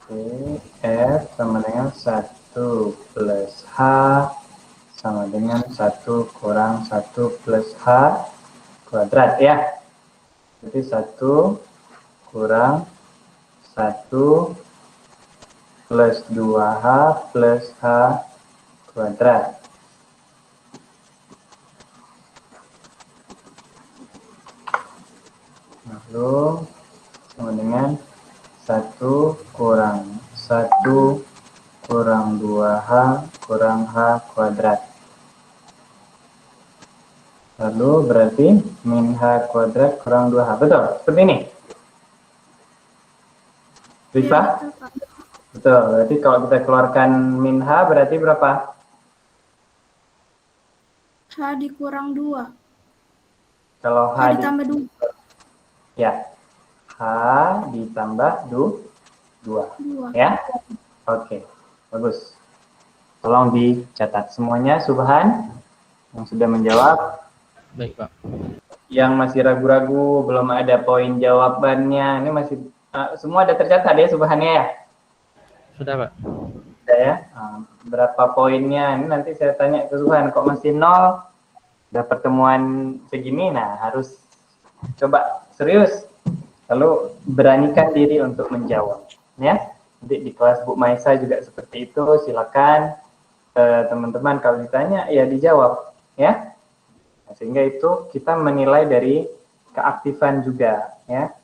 Oke. F sama dengan 1 plus H sama dengan 1 kurang 1 plus H kuadrat ya. Jadi 1 kurang 1 plus 2H plus H kuadrat. Lalu sama dengan 1 kurang 1 kurang 2H kurang H kuadrat. Lalu berarti min H kuadrat kurang 2H. Betul? Seperti ini? Bisa? Betul. Berarti kalau kita keluarkan min H berarti berapa? H dikurang 2. Kalau H H ditambah 2. Ya. H ditambah 2. Ya? Oke. Bagus. Tolong dicatat semuanya, Subhan, yang sudah menjawab. Baik, Pak. Yang masih ragu-ragu, belum ada poin jawabannya. Ini masih semua ada tercatat ya, Subhannya ya? Sudah, Pak. Sudah ya. Berapa poinnya? Ini nanti saya tanya ke Subhan. Kok masih 0? Udah pertemuan segini, nah harus coba serius. Lalu beranikan diri untuk menjawab. Ya. Nanti di kelas Bu Maisa juga seperti itu. Silakan teman-teman kalau ditanya ya dijawab. Ya. Nah, sehingga itu kita menilai dari keaktifan juga. Ya.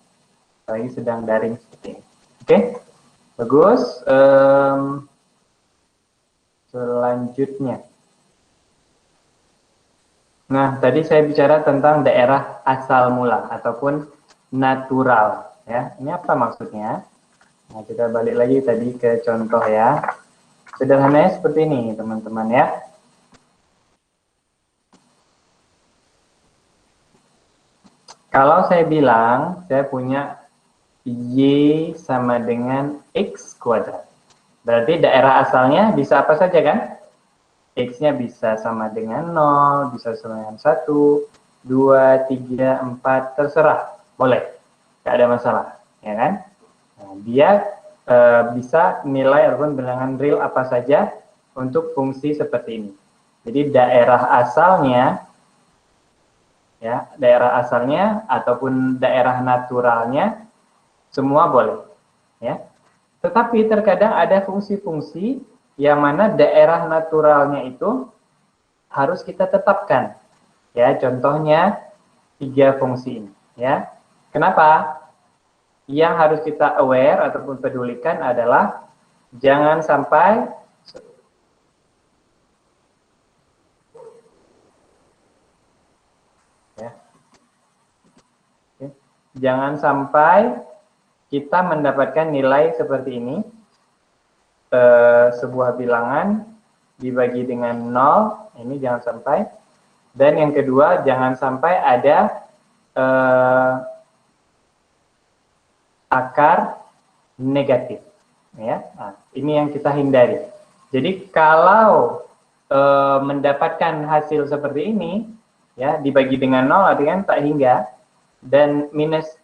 Lagi sedang daring seperti ini. Oke. Bagus. Selanjutnya. Nah, tadi saya bicara tentang daerah asal mula ataupun natural. Ya, ini apa maksudnya? Nah, kita balik lagi tadi ke contoh ya. Sederhananya seperti ini, teman-teman ya. Kalau saya bilang saya punya Y sama dengan X kuadrat. Berarti daerah asalnya bisa apa saja kan? X-nya bisa sama dengan 0, bisa sama dengan 1, 2, 3, 4, terserah. Boleh, tidak ada masalah. Ya kan? Nah, dia bisa nilai ataupun bilangan real apa saja untuk fungsi seperti ini. Jadi daerah asalnya, ya, daerah asalnya ataupun daerah naturalnya, semua boleh. Ya. Tetapi terkadang ada fungsi-fungsi yang mana daerah naturalnya itu harus kita tetapkan. Ya, contohnya 3 fungsi ini. Ya, kenapa? Yang harus kita aware ataupun pedulikan adalah jangan sampai jangan sampai kita mendapatkan nilai seperti ini. Sebuah bilangan dibagi dengan 0, ini jangan sampai. Dan yang kedua, jangan sampai ada akar negatif. Ya, nah, ini yang kita hindari. Jadi kalau mendapatkan hasil seperti ini, ya dibagi dengan 0 artinya tak hingga, dan minus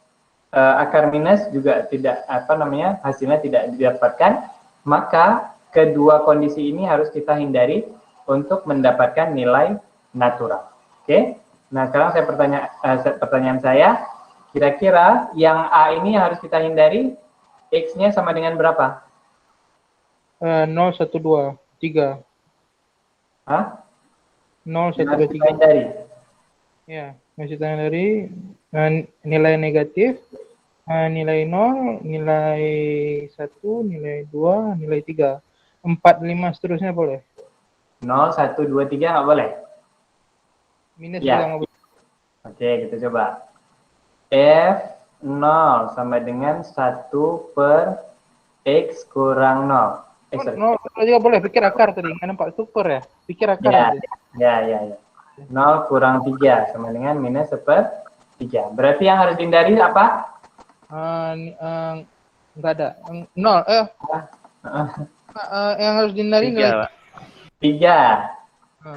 akar minus juga tidak hasilnya tidak didapatkan, maka kedua kondisi ini harus kita hindari untuk mendapatkan nilai natural. Oke. Nah, sekarang pertanyaan saya, kira-kira yang A ini harus kita hindari, X-nya sama dengan berapa? 0, 1, 2, 3. Hah? 0, 1, Harus 2, kita 3. hindari. Ya, masih tanya dari nilai negatif, nilai 0, nilai 1, nilai 2, nilai 3. 4, 5 seterusnya boleh. 0, 1, 2, 3 nggak boleh? Minus Ya. juga nggak boleh. Oke, kita coba. F0 sama dengan 1 per X kurang 0. Sorry. 0 juga boleh, pikir akar tadi, nggak nampak super ya. Pikir akar Ya, aja. ya. 0 kurang 3 sama dengan minus 1/3. Berarti yang harus dihindari apa? Nggak ada. 0, yang harus dihindari 3, nilai Pak. 3.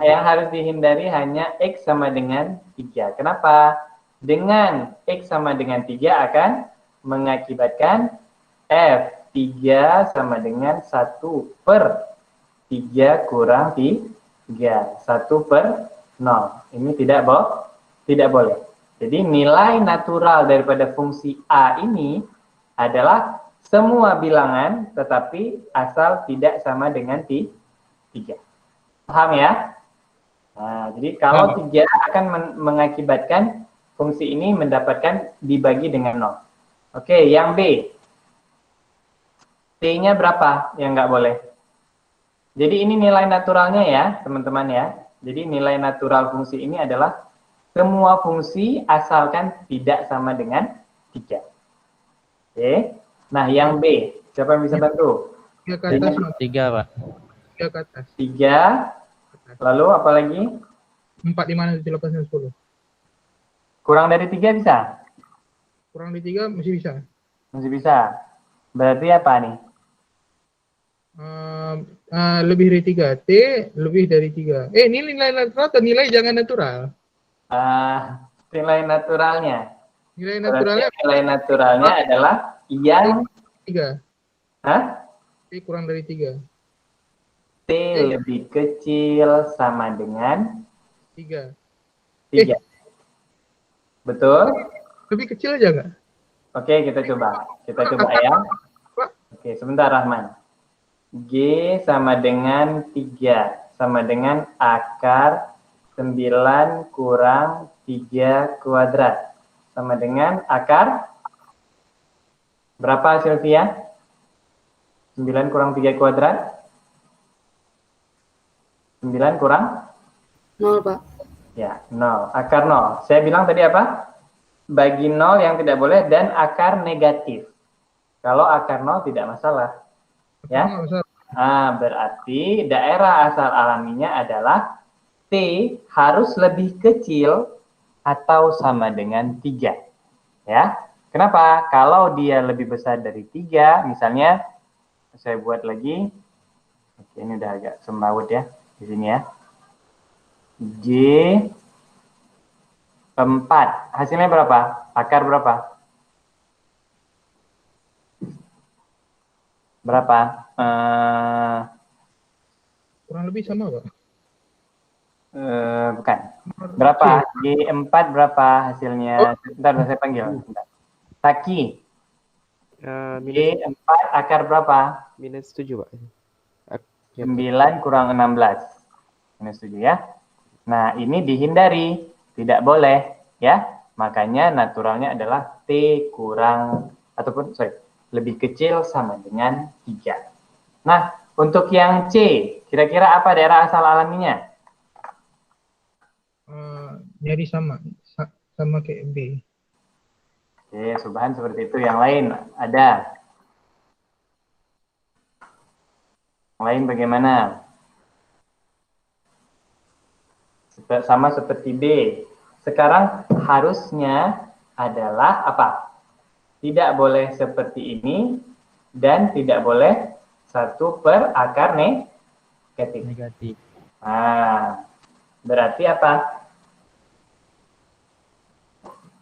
Yang harus dihindari hanya X sama dengan 3. Kenapa? Dengan X sama dengan 3 akan mengakibatkan F3 sama dengan 1 per 3 kurang 3. 1 per 0. Ini tidak boleh. Jadi nilai natural daripada fungsi A ini adalah semua bilangan tetapi asal tidak sama dengan 3. Paham ya? Nah, jadi kalau 3 akan mengakibatkan fungsi ini mendapatkan dibagi dengan 0. Oke, yang B. T-nya berapa yang nggak boleh? Jadi ini nilai naturalnya ya, teman-teman ya. Jadi nilai natural fungsi ini adalah semua fungsi asalkan tidak sama dengan 3. Oke. Nah, yang B. Siapa yang bisa bantu? 3 ke atas, 3, Pak. 3 ke atas. 3. Lalu apa lagi? 4, 5, 7, 8, 9, 10. Kurang dari 3 bisa? Kurang dari 3 masih bisa. Masih bisa. Berarti apa nih? Lebih dari 3. T lebih dari 3. Ini nilai natural atau nilai jangan natural? Nilai naturalnya. Nilai Berarti naturalnya nilai naturalnya adalah yang 3. Hah? T kurang dari 3. T lebih kecil sama dengan 3. 3. Betul? Lebih kecil aja nggak? Oke, kita coba. Kita coba ya. Oke, sebentar Rahman. G sama dengan 3. Sama dengan akar 9 kurang 3 kuadrat. Sama dengan akar berapa Sylvia? 9 kurang 3 kuadrat? 9 kurang? 0, Pak. Ya, 0. Akar 0. Saya bilang tadi apa? Bagi 0 yang tidak boleh dan akar negatif. Kalau akar 0 tidak masalah. Ya. Nah, berarti daerah asal alaminya adalah T harus lebih kecil atau sama dengan 3. Ya. Kenapa? Kalau dia lebih besar dari 3, misalnya saya buat lagi. Oke, ini udah agak semrawut ya di sini ya. G 4. Hasilnya berapa? Akar berapa? Berapa? Kurang lebih sama, Pak. Bukan. Berapa? G4 berapa hasilnya? Bentar, saya panggil. Bentar. Taki. G4 akar berapa? Minus 7, Pak. 9 kurang 16. Minus 7 ya. Nah, ini dihindari. Tidak boleh. Ya. Makanya naturalnya adalah T kurang, ataupun, lebih kecil sama dengan 3. Nah, untuk yang C, kira-kira apa daerah asal alaminya? Jadi sama kayak B. Oke, Subhan seperti itu. Yang lain ada? Yang lain bagaimana? Sama seperti B. Sekarang harusnya adalah apa? Tidak boleh seperti ini dan tidak boleh 1 per akar negatif. Negatif. Nah, berarti apa?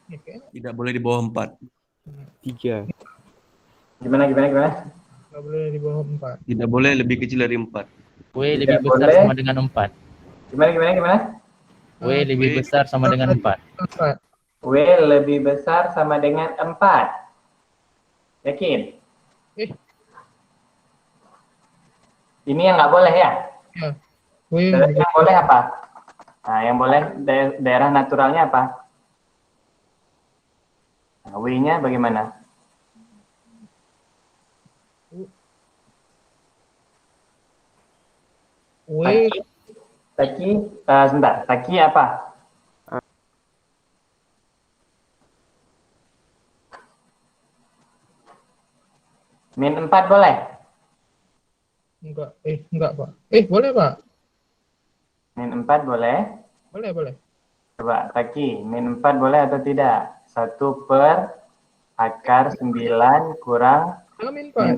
Oke. Tidak boleh di bawah 4. 3. Gimana? Nggak boleh di bawah 4. Tidak boleh lebih kecil dari 4. W Tidak lebih besar boleh. sama dengan 4. Gimana? W lebih besar sama dengan 4. 4. W lebih besar sama dengan 4. Yakin? Ini yang nggak boleh ya? Ya. W Berarti yang boleh apa? Nah, yang boleh daerah naturalnya apa? Nah, W-nya bagaimana? W Taki, sebentar. Taki apa? Min 4 boleh? enggak Pak. Boleh Pak. Min 4 boleh? Boleh. Coba, Taki, min 4 boleh atau tidak? 1 per akar 9 kurang Amin min Pak.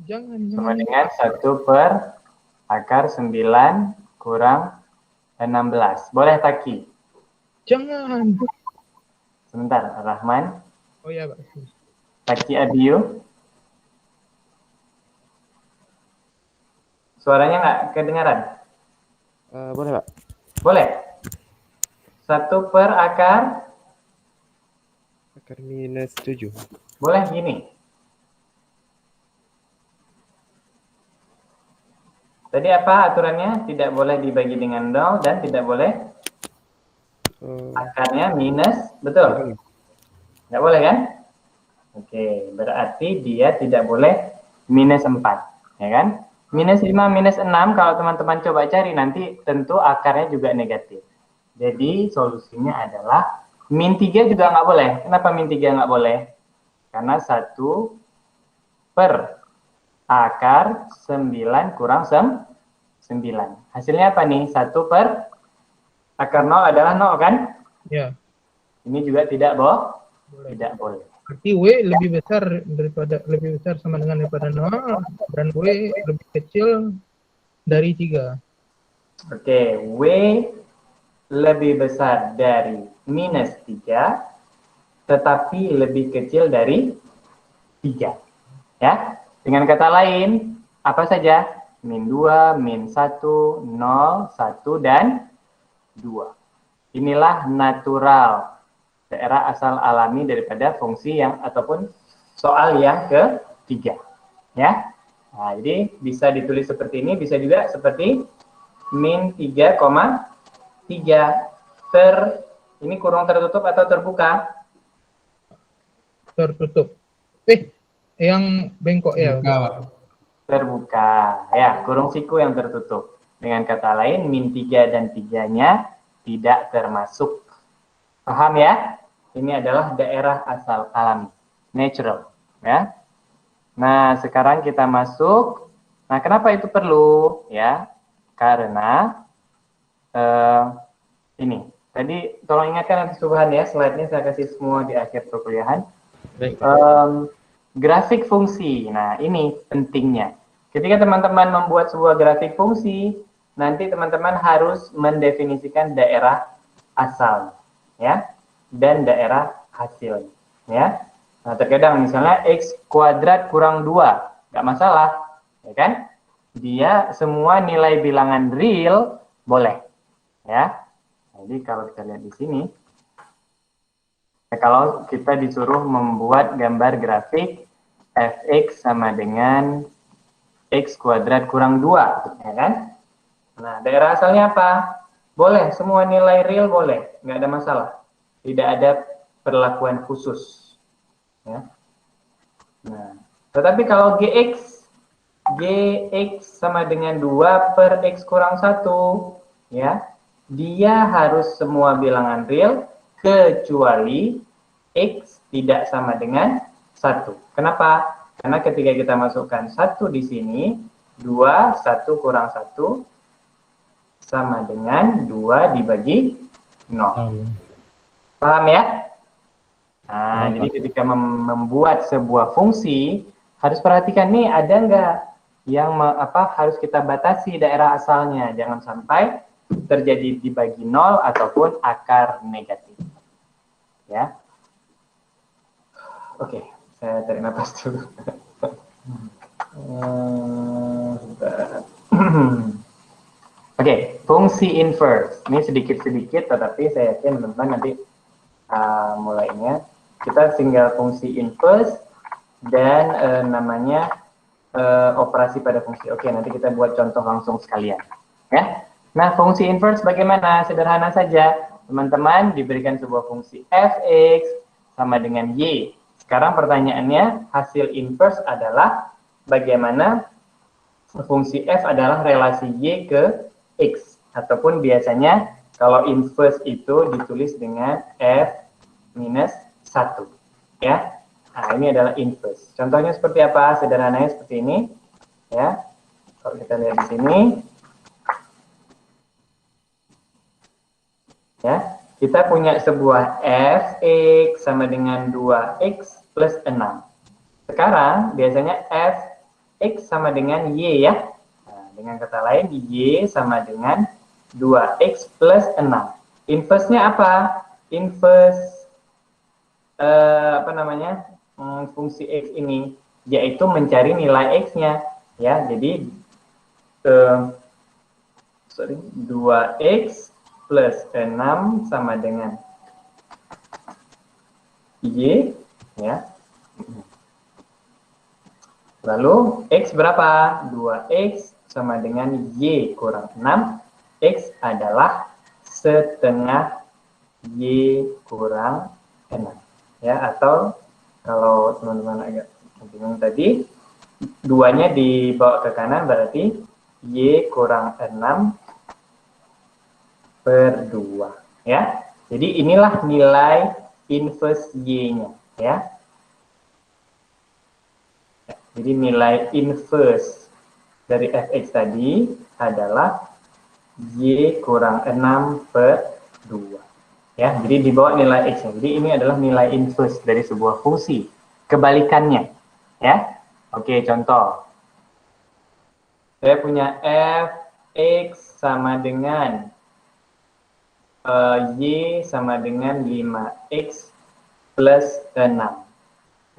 4. Jangan. Sama dengan 1 per akar 9 kurang 16. Boleh, Taki? Jangan. Sebentar, Rahman. Oh ya Pak. Taki Abiyu. Suaranya nggak kedengaran? Boleh Pak. Boleh. 1 per akar, Akar minus 7. boleh gini. Tadi apa aturannya? Tidak boleh dibagi dengan 0 dan tidak boleh akarnya minus, betul? Nggak boleh kan? Oke, berarti dia tidak boleh minus 4, ya kan? Minus 5, minus 6, kalau teman-teman coba cari nanti tentu akarnya juga negatif. Jadi solusinya adalah min 3 juga nggak boleh. Kenapa min 3 nggak boleh? Karena 1 per akar 9 kurang 9. Hasilnya apa nih? 1 per akar 0 adalah 0 kan? Ya. Ini juga tidak Boleh. tidak boleh. Berarti W lebih besar sama dengan daripada 0 dan W lebih kecil dari 3. Oke, W lebih besar dari minus 3, tetapi lebih kecil dari 3. Ya, dengan kata lain, apa saja? Min 2, min 1, 0, 1, dan 2. Inilah natural, daerah asal alami daripada fungsi yang ataupun soal yang ketiga. Ya, nah, jadi bisa ditulis seperti ini, bisa juga seperti min 3,3. Ini kurung tertutup atau terbuka? Tertutup. Yang bengkok ya. Terbuka. Ya, kurung siku yang tertutup. Dengan kata lain, min 3 dan 3-nya tidak termasuk. Paham ya? Ini adalah daerah asal alami. Natural. Ya. Nah, sekarang kita masuk. Nah, kenapa itu perlu? Ya, karena ini. Tadi tolong ingatkan nanti Subhan ya, slide-nya saya kasih semua di akhir perkuliahan. Baik. Grafik fungsi. Nah, ini pentingnya. Ketika teman-teman membuat sebuah grafik fungsi, nanti teman-teman harus mendefinisikan daerah asal, ya, dan daerah hasil, ya. Nah, terkadang misalnya x kuadrat kurang 2, nggak masalah, ya kan? Dia semua nilai bilangan real boleh, ya. Jadi kalau kita lihat di sini, kalau kita disuruh membuat gambar grafik fx sama dengan x kuadrat kurang 2, ya kan? Nah, daerah asalnya apa? Boleh, semua nilai real boleh, nggak ada masalah. Tidak ada perlakuan khusus. Ya. Nah, tetapi kalau gx sama dengan 2 per x kurang 1, ya, dia harus semua bilangan real kecuali X tidak sama dengan 1. Kenapa? Karena ketika kita masukkan 1 di sini, 2, 1 kurang 1 sama dengan 2 dibagi 0. Paham ya? Nah, jadi ketika membuat sebuah fungsi, harus perhatikan nih ada nggak yang harus kita batasi daerah asalnya. Jangan sampai terjadi dibagi 0 ataupun akar negatif. Ya. Oke, saya tarik nafas dulu. Oke, fungsi inverse. Ini sedikit-sedikit, tetapi saya yakin teman-teman nanti mulainya. Kita tinggal fungsi inverse dan namanya operasi pada fungsi. Oke, nanti kita buat contoh langsung sekalian. Ya. Nah, fungsi inverse bagaimana? Sederhana saja. Teman-teman diberikan sebuah fungsi fx sama dengan y. Sekarang pertanyaannya, hasil inverse adalah bagaimana fungsi f adalah relasi y ke x. Ataupun biasanya kalau inverse itu ditulis dengan f minus 1. Ya. Nah, ini adalah inverse. Contohnya seperti apa? Sederhananya seperti ini. Ya. Kalau kita lihat di sini. Ya. Kita punya sebuah fx sama dengan 2x plus 6. Sekarang biasanya fx sama dengan y ya. Nah, dengan kata lain y sama dengan 2x plus 6. Inverse-nya apa? Inverse fungsi x ini yaitu mencari nilai x-nya ya. Jadi 2x plus 6 sama dengan y ya. Lalu x berapa? 2x sama dengan y kurang 6. X adalah setengah y kurang 6 ya, atau kalau teman-teman agak bingung tadi, 2-nya dibawa ke kanan berarti y kurang 6 per 2 ya. Jadi inilah nilai inverse y-nya ya. Jadi nilai inverse dari fx tadi adalah y kurang 6 per 2. Ya, jadi dibawa nilai x-nya. Jadi ini adalah nilai inverse dari sebuah fungsi. Kebalikannya, ya. Oke, contoh. Saya punya fx sama dengan y sama dengan 5x plus 6.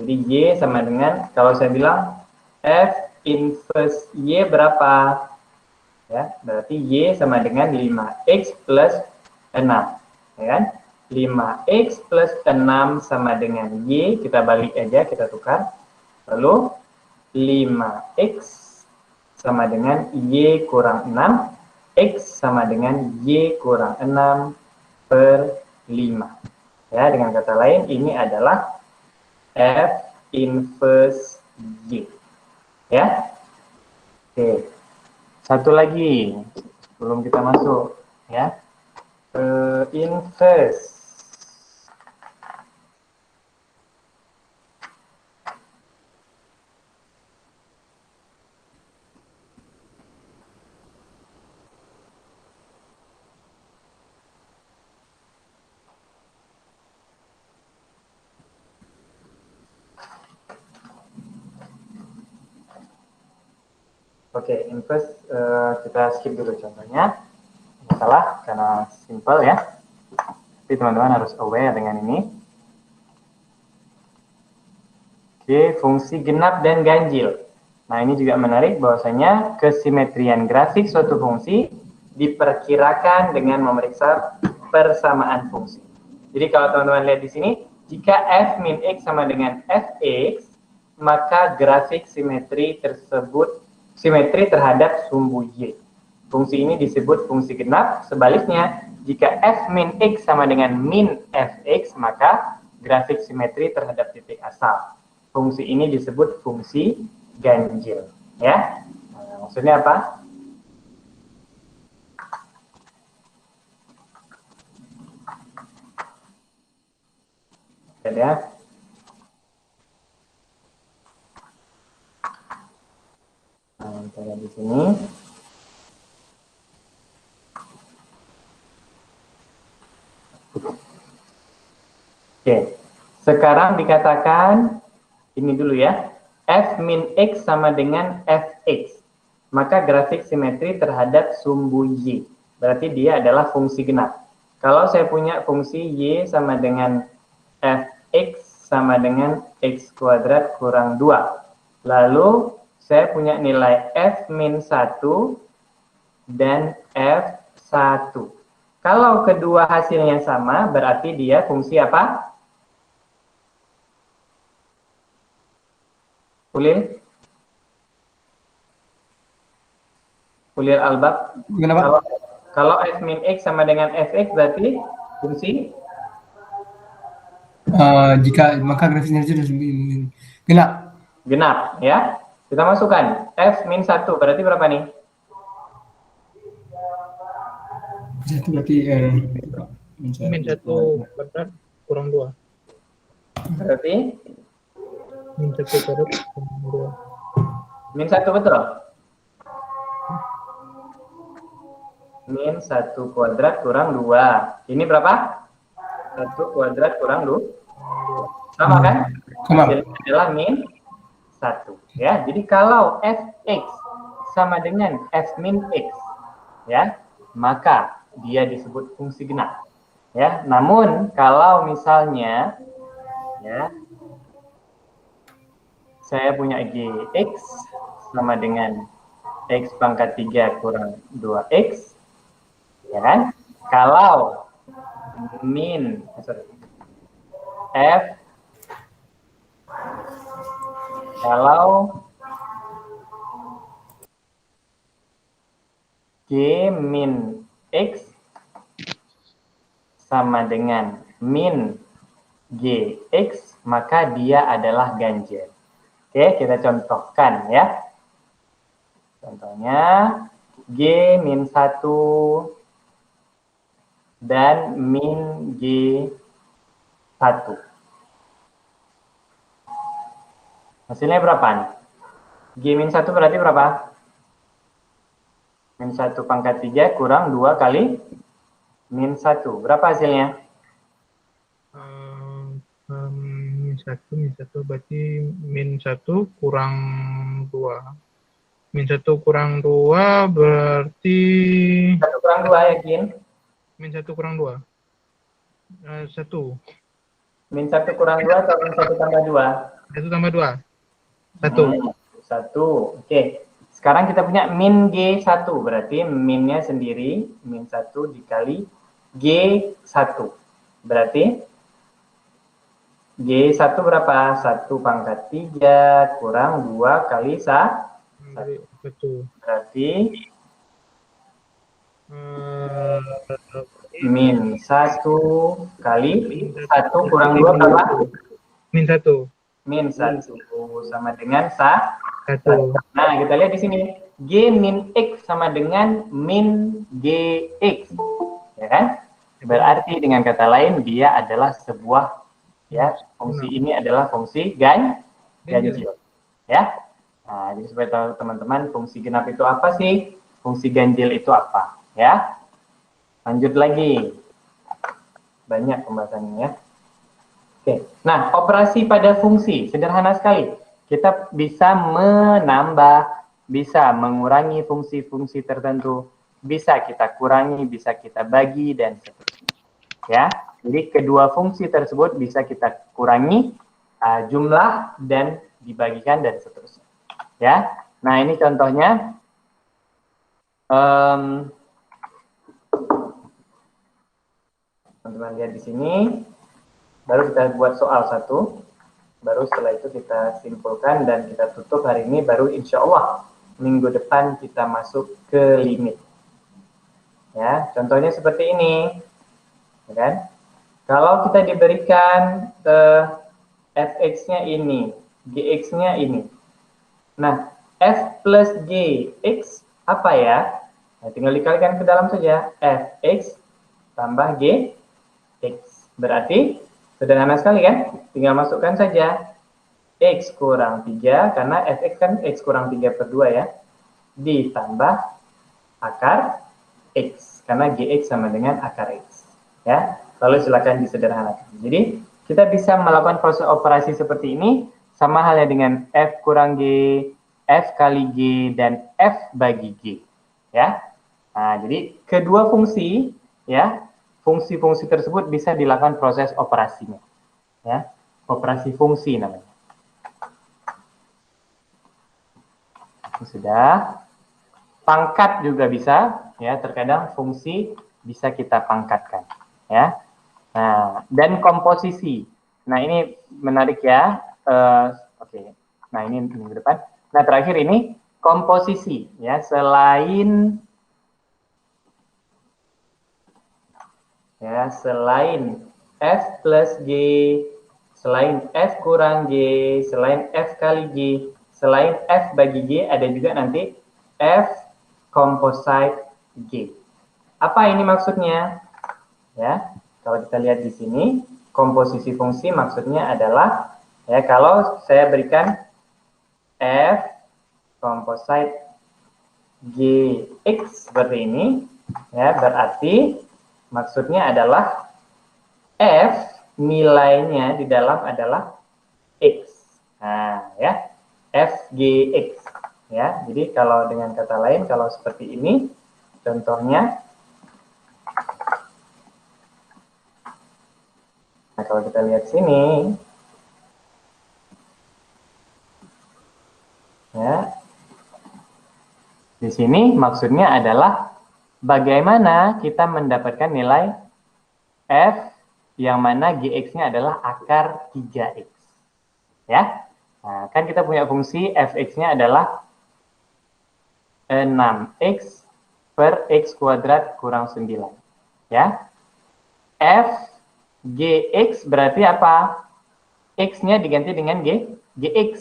Jadi y sama dengan, kalau saya bilang f inverse y berapa? Ya, berarti y sama dengan 5x plus 6. Ya kan? 5x plus 6 sama dengan y, kita balik aja, kita tukar. Lalu 5x sama dengan y kurang 6, x sama dengan y kurang 6 per 5. Ya, dengan kata lain ini adalah f inverse y. Ya. Oke. Satu lagi sebelum kita masuk ya. Inverse. Oke, inverse kita skip dulu contohnya. Salah karena simple ya. Tapi teman-teman harus aware dengan ini. Oke, fungsi genap dan ganjil. Nah, ini juga menarik bahwasanya kesimetrian grafik suatu fungsi diperkirakan dengan memeriksa persamaan fungsi. Jadi kalau teman-teman lihat di sini, jika f min x sama dengan fx, maka grafik simetri tersebut simetri terhadap sumbu y. Fungsi ini disebut fungsi genap. Sebaliknya, jika f min x sama dengan min fx, maka grafik simetri terhadap titik asal. Fungsi ini disebut fungsi ganjil. Ya, nah, maksudnya apa? Ya. Nah, kita lihat di sini. Oke, sekarang dikatakan ini dulu ya, f min x sama dengan fx. Maka grafik simetri terhadap sumbu y. Berarti dia adalah fungsi genap. Kalau saya punya fungsi y sama dengan fx sama dengan x kuadrat kurang 2. Lalu saya punya nilai f min 1 dan f1. Kalau kedua hasilnya sama, berarti dia fungsi apa? Ulil albab. Kalau f min x sama dengan fx berarti fungsi jika maka grafik simetri genap. Genap ya. Kita masukkan f min 1 berarti berapa nih? Itu berarti min 1 kuadrat kurang 2. Berarti Min 1 kuadrat kurang 2. min 1 betul? Min 1 kuadrat kurang 2. Ini berapa? 1 kuadrat kurang 2. Sama kan? Sama. Hasilnya adalah min 1. Ya, jadi kalau fx sama dengan f min x, ya, maka dia disebut fungsi genap. Ya, namun kalau misalnya, ya, saya punya gx sama dengan x pangkat 3 kurang 2x, ya kan? Kalau kalau g min x sama dengan min gx, maka dia adalah ganjil. Oke, kita contohkan ya. Contohnya g min 1 dan min g1. Hasilnya berapa nih? G min 1 berarti berapa? Min 1 pangkat 3 kurang 2 kali min 1. Berapa hasilnya? Min 1 berarti min 1 kurang 2. Min 1 kurang 2 berarti 1 kurang 2 yakin? min 1 kurang 2. 1. Min 1 kurang 2 atau min 1 tambah 2? 1 tambah 2. 1. Oke. Sekarang kita punya min G1. Berarti minnya sendiri, min 1 dikali G1. Berarti G1 berapa? 1 pangkat 3 kurang 2 kali 1. Berarti min 1 kali 1 kurang 2 berapa? Min 1. Min 1 sama dengan 1. 1. Nah, kita lihat di sini. G min X sama dengan min GX. Ya kan? Berarti dengan kata lain dia adalah sebuah, ya, fungsi ini adalah fungsi ganjil. Ya. Nah, jadi supaya tahu teman-teman fungsi genap itu apa sih? Fungsi ganjil itu apa? Ya. Lanjut lagi. Banyak pembahasannya ya. Oke. Nah, operasi pada fungsi sederhana sekali. Kita bisa menambah, bisa mengurangi fungsi-fungsi tertentu, bisa kita kurangi, bisa kita bagi, dan seterusnya. Ya, jadi kedua fungsi tersebut bisa kita kurangi jumlah dan dibagikan dan seterusnya. Ya, nah ini contohnya. Teman-teman lihat di sini. Baru kita buat soal 1. Baru setelah itu kita simpulkan dan kita tutup hari ini. Baru insya Allah minggu depan kita masuk ke limit. Ya, contohnya seperti ini. Ya kan? Kalau kita diberikan fx-nya ini, gx-nya ini. Nah, f plus gx apa ya? Nah, tinggal dikalikan ke dalam saja. Fx tambah gx. Berarti Sederhana sekali kan? Tinggal masukkan saja X kurang 3, karena fx kan X kurang 3 per 2 ya, ditambah akar X, karena Gx sama dengan akar X. Ya, lalu silakan disederhanakan. Jadi, kita bisa melakukan proses operasi seperti ini, sama halnya dengan F kurang G, F kali G, dan F bagi G. Ya, nah, jadi kedua fungsi, ya, fungsi-fungsi tersebut bisa dilakukan proses operasinya. Ya, operasi fungsi namanya. Sudah. Pangkat juga bisa, ya, terkadang fungsi bisa kita pangkatkan, ya. Nah, dan komposisi. Nah, ini menarik ya. Oke. Nah, ini minggu depan. Nah, terakhir ini komposisi, ya, selain F plus G, selain F kurang G, selain F kali G, selain F bagi G, ada juga nanti F composite G. Apa ini maksudnya? Ya, kalau kita lihat di sini, komposisi fungsi maksudnya adalah, ya, kalau saya berikan F composite Gx seperti ini, ya, berarti maksudnya adalah F nilainya di dalam adalah X. Nah, ya, Fgx. Ya, jadi kalau dengan kata lain, kalau seperti ini, contohnya, nah kalau kita lihat sini, ya, di sini maksudnya adalah bagaimana kita mendapatkan nilai F yang mana Gx-nya adalah akar 3X. Ya, nah, kan kita punya fungsi Fx-nya adalah 6x per x kuadrat kurang 9. Ya. F Gx berarti apa? X-nya diganti dengan Gx.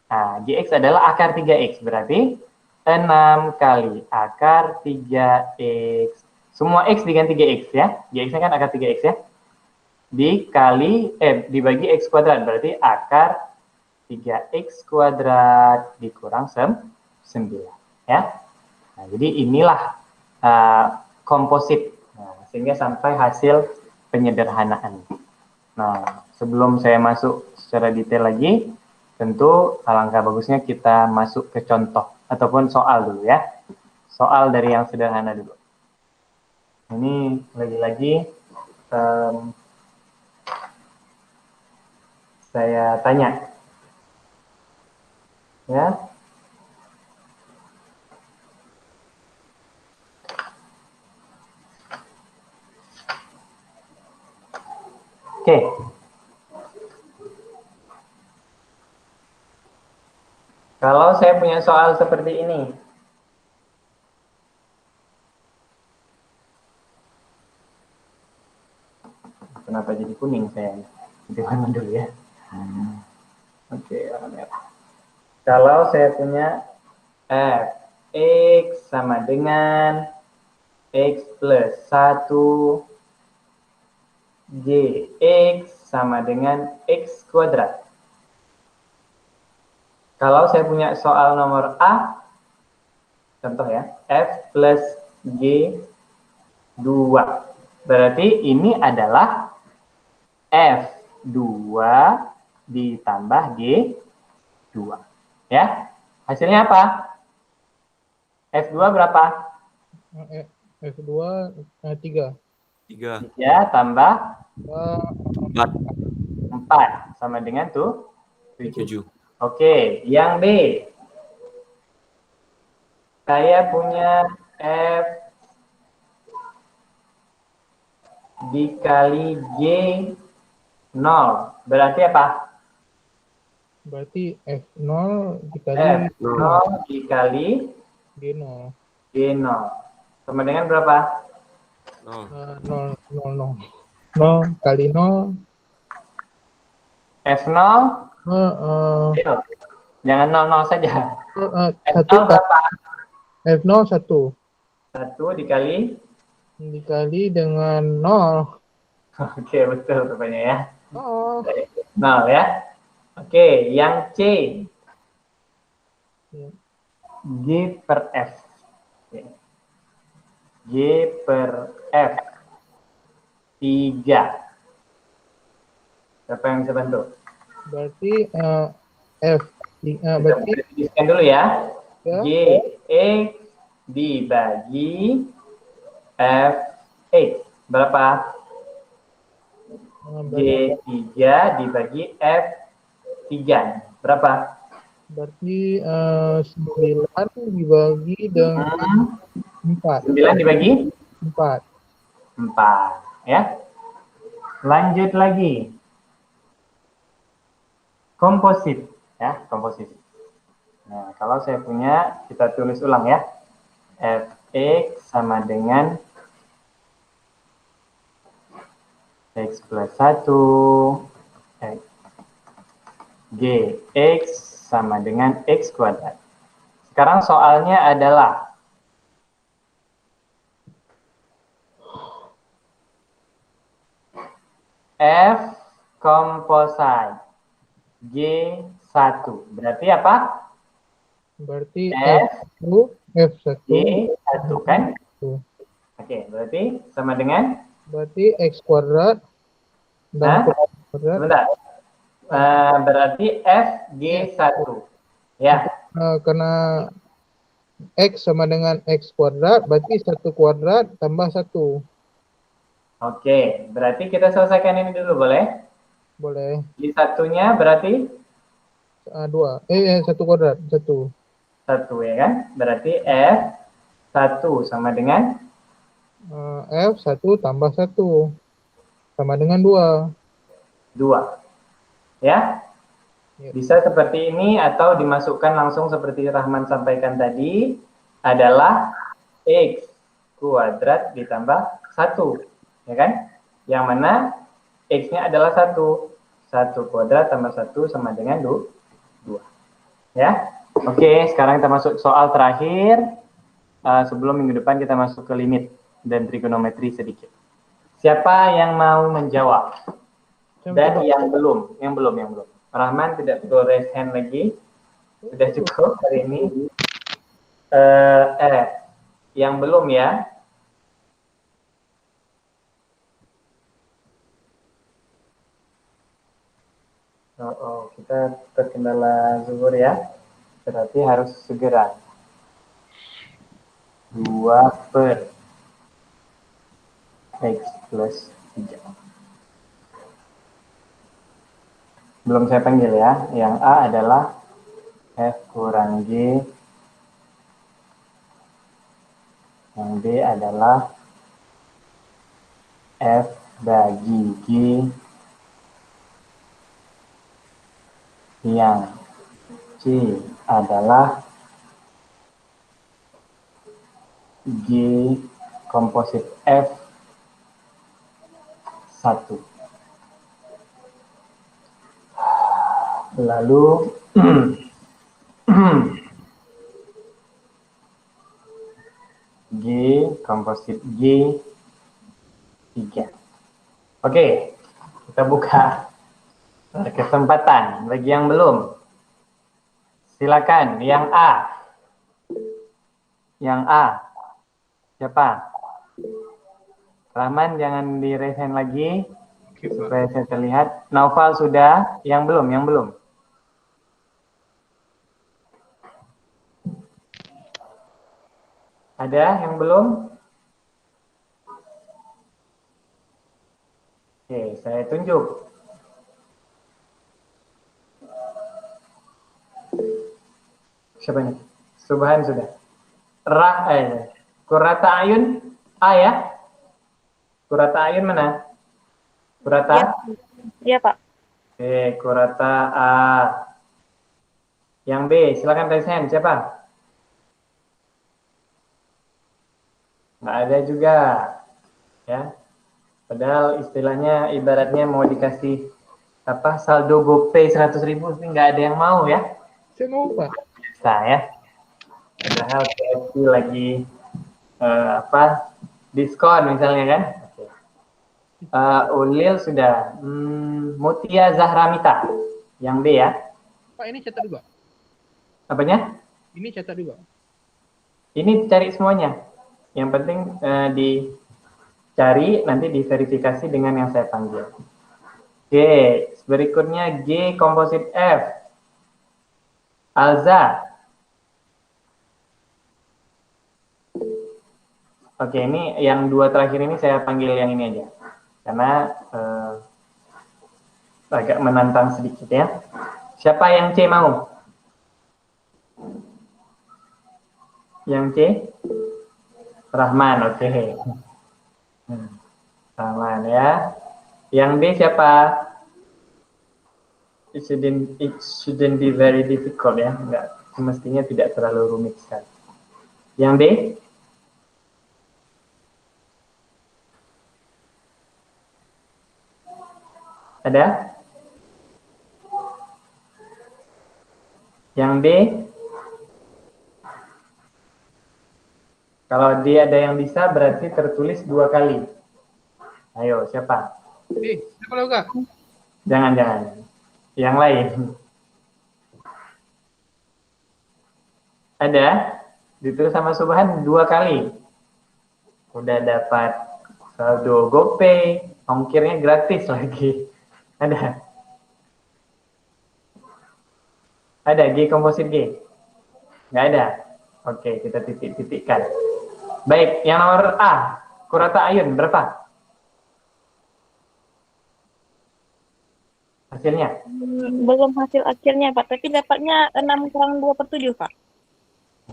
Nah, Gx adalah akar 3x, berarti 6 kali akar 3x. Semua x diganti Gx ya. Gx-nya kan akar 3x ya. Dibagi x kuadrat, berarti akar 3x kuadrat dikurang 9. Ya, nah, jadi inilah komposit, nah, sehingga sampai hasil penyederhanaan. Nah, sebelum saya masuk secara detail lagi, tentu alangkah bagusnya kita masuk ke contoh ataupun soal dulu ya, soal dari yang sederhana dulu. Ini lagi-lagi saya tanya, ya. Oke. Kalau saya punya soal seperti ini. Kenapa jadi kuning saya? Di mana dulu ya? Oke, warna merah. Kalau saya punya F, X sama dengan X plus 1, Gx sama dengan X kuadrat. Kalau saya punya soal nomor A, contoh ya, F plus G 2. Berarti ini adalah F2 ditambah G2. Ya, hasilnya apa? F2 berapa? F2 3. 3. Ya, tambah 4. 4. Sama dengan tuh 7. Oke, yang B. Saya punya F dikali G 0. Berarti apa? Berarti F0 dikali F0 dikali G0. G0. Sama dengan berapa? 0 kali 0. F0 jangan 00 saja. F0 berapa? F0 1. 1 dikali Dikali dengan 0. Oke, betul rupanya ya. Oh. 0 ya. Oke, yang C. Ya. G per F. Oke. G per F. 3. Siapa yang bisa bantu? Berarti F. Berarti Tuliskan dulu ya. ya, G X dibagi F X. Berapa? G 3 dibagi F 3. Berapa? berarti 9 dibagi dengan 4. 9 dibagi 4. 4. Ya. Lanjut lagi. Komposit. Ya, komposit. Nah, kalau saya punya, kita tulis ulang ya. Fx sama dengan X plus 1. Gx sama dengan X kuadrat. Sekarang soalnya adalah F komposite G1. Berarti apa? Berarti F F1 G1 kan? Tuh. Oke, berarti sama dengan? Berarti X kuadrat dan kuadrat. Sebentar. Berarti F G1. Ya. Karena X sama dengan X kuadrat, berarti 1 kuadrat tambah 1. Oke, berarti kita selesaikan ini dulu, boleh? Boleh. Di satunya berarti? 2. 1 kuadrat. 1. 1 ya kan? Berarti F1 sama dengan? F1 tambah 1. Sama dengan 2. 2. Ya? Bisa seperti ini atau dimasukkan langsung seperti Rahman sampaikan tadi, adalah X kuadrat ditambah 1. Ya kan? Yang mana X-nya adalah 1. 1 kuadrat tambah 1 sama dengan 2. Ya? Oke, sekarang kita masuk soal terakhir. Sebelum minggu depan kita masuk ke limit dan trigonometri sedikit. Siapa yang mau menjawab? Dan yang belum. Rahman tidak perlu raise hand lagi. Sudah cukup hari ini. Yang belum ya. Kita terkendala zuhur ya. Berarti harus segera. 2 per X plus 3. Belum saya panggil ya. Yang A adalah F kurang G. Yang B adalah F bagi G. Yang C adalah G komposit F 1. Lalu G komposit G 3. Oke, kita buka kesempatan bagi yang belum. Silakan yang A. Yang A. Siapa? Rahman jangan di raise hand lagi supaya saya terlihat. Naufal sudah, yang belum. Ada yang belum? Oke, saya tunjuk. Siapa ini? Subhan sudah. Kurata Ayun A ya? Kurata Ayun mana? Kurata? Iya, Pak. Oke, Kurata A. Yang B, silakan raise hand. Siapa? Nggak ada juga. Ya. Padahal istilahnya ibaratnya mau dikasih saldo GoPay 100.000 nggak ada yang mau ya. Saya mau, Pak. Bisa ya. Padahal KFC lagi diskon misalnya kan. Oke. Ulil sudah. Mutia Zahramita. Yang B ya. Pak, ini catat juga. Apanya? Ini catat juga. Ini cari semuanya. Yang penting dicari, nanti diverifikasi dengan yang saya panggil. Oke, berikutnya G komposit F. Alza. Oke, ini yang dua terakhir ini saya panggil yang ini aja. Karena agak menantang sedikit ya. Siapa yang C mau? Yang C? Rahman, oke. Rahman ya. Yang D siapa? It shouldn't be very difficult ya. Enggak, semestinya tidak terlalu rumit sekali. Yang D? Ada? Yang D? Kalau D ada yang bisa berarti tertulis 2 kali. Ayo, siapa? Siapa lagi Kak? Jangan. Yang lain. Ada? Ditulis sama Subhan 2 kali. Udah dapat saldo GoPay, ongkirnya gratis lagi. Ada? Ada G komposit G? Nggak ada? Oke, kita titik-titikkan. Baik, yang nomor A, Kurata Ayun, berapa? Hasilnya? Belum hasil akhirnya, Pak. Tapi dapatnya 6 kurang 2/7, Pak.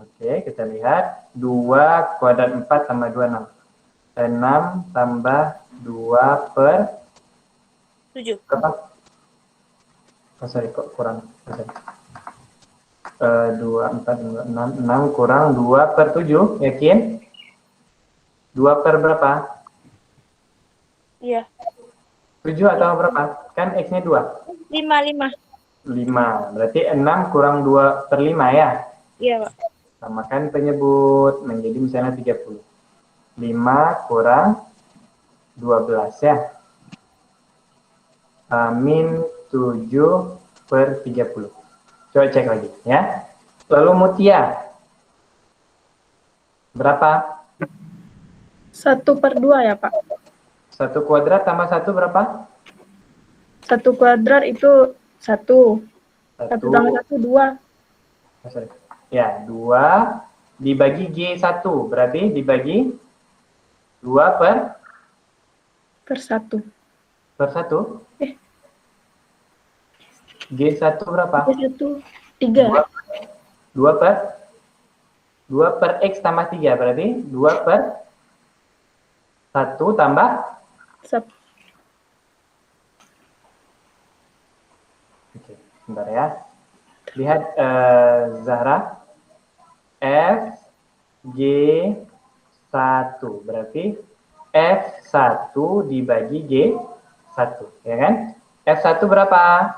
Oke, kita lihat. 2 kuadrat 4 tambah 2, 6. 6 tambah 2/7. Berapa? Oh, sorry, kok kurang. 2, 4, 2, 6. 6 kurang 2/7, yakin? 2 per berapa? Iya. 7 atau berapa? Kan X-nya 2. 5. 5. Berarti 6 kurang 2/5 ya? Iya, Pak. Samakan penyebut menjadi misalnya 30. 5 kurang 12 ya. Min 7/30. Coba cek lagi ya. Lalu Mutia. Berapa? 1/2 ya, Pak. 1 kuadrat tambah 1 berapa? 1 kuadrat itu 1. 1 tambah 1, 2. Ya, 2 dibagi G1. Berarti dibagi 2 per 1. Per 1? G1 berapa? G1, 3. 2 per X tambah 3. Berarti 2 per 1 tambah 1. Oke, sebentar ya. Lihat Zahra. F G1 berarti F1 dibagi G1, ya kan? F1 berapa?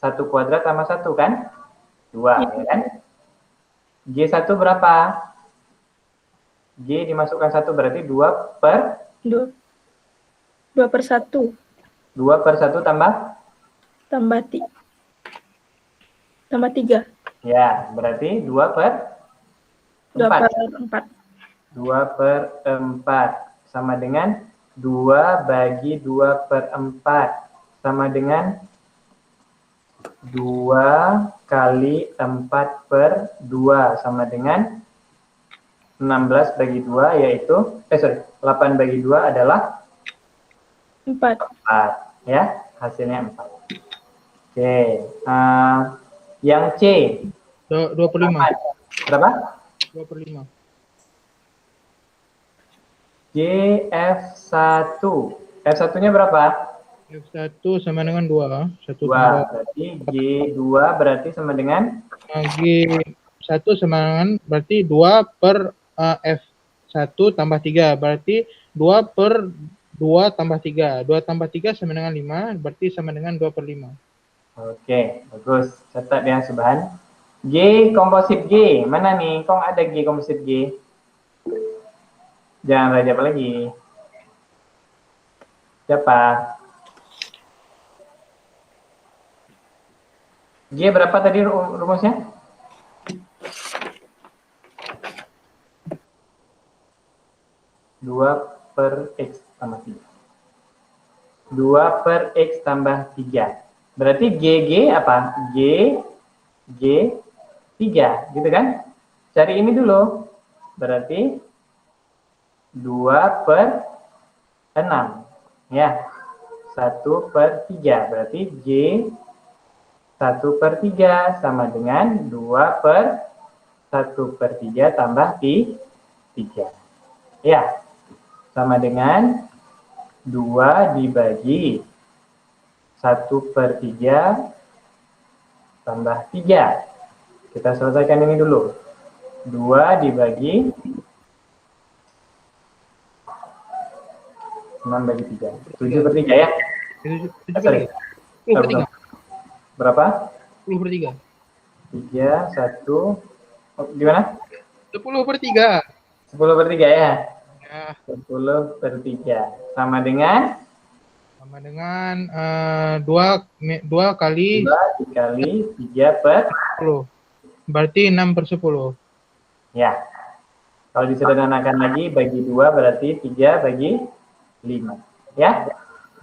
1 kuadrat tambah 1 kan? 2, ya kan? G1 berapa? G dimasukkan 1 berarti 2 per 2 per 1. 2 per 1 tambah? Tambah 3. Ya, berarti 2 per 2 4. per 4. 2 per 4 sama dengan 2 bagi 2 per 4 sama dengan 2 kali 4 per 2 sama dengan 16 bagi 2 yaitu 8 bagi 2 adalah 4. Ya, hasilnya 4. Oke, yang C 2/5. berapa? 2/5. F1. F1-nya berapa? F1 sama dengan 2. 1 2. Berarti G2 berarti sama dengan? G1 sama dengan berarti 2 per F1 tambah 3. Berarti 2 per 2 tambah 3. 2 tambah 3 sama dengan 5. Berarti sama dengan 2/5. Oke, bagus. Catat ya, Subhan. G komposit G. Mana nih? Kok ada G komposit G? Jangan raja apa lagi? Siapa? G berapa tadi rumusnya? Dua per X tambah 3. 2 per X tambah 3. Berarti GG apa? G 3, gitu kan? Cari ini dulu. Berarti 2 per 6. Ya. 1 per 3. Berarti G 1 per 3 sama dengan 2 per 1 per 3 tambah 3. Ya. Sama dengan 2 dibagi 1 per 3 tambah 3. Kita selesaikan ini dulu. 2 dibagi 6 bagi 3. 7 per 3 ya? 7 per 3. 10 per 3. Berapa? 10 per 3. 3, 1. Oh, gimana? 10 per 3. 10 per 3 ya? Ya. 10 per 3. Sama dengan? Sama dengan 2 kali 2 dikali 3 per 10. Berarti 6 per 10. Ya. Kalau disederhanakan lagi, bagi 2 berarti 3 bagi 5. Ya.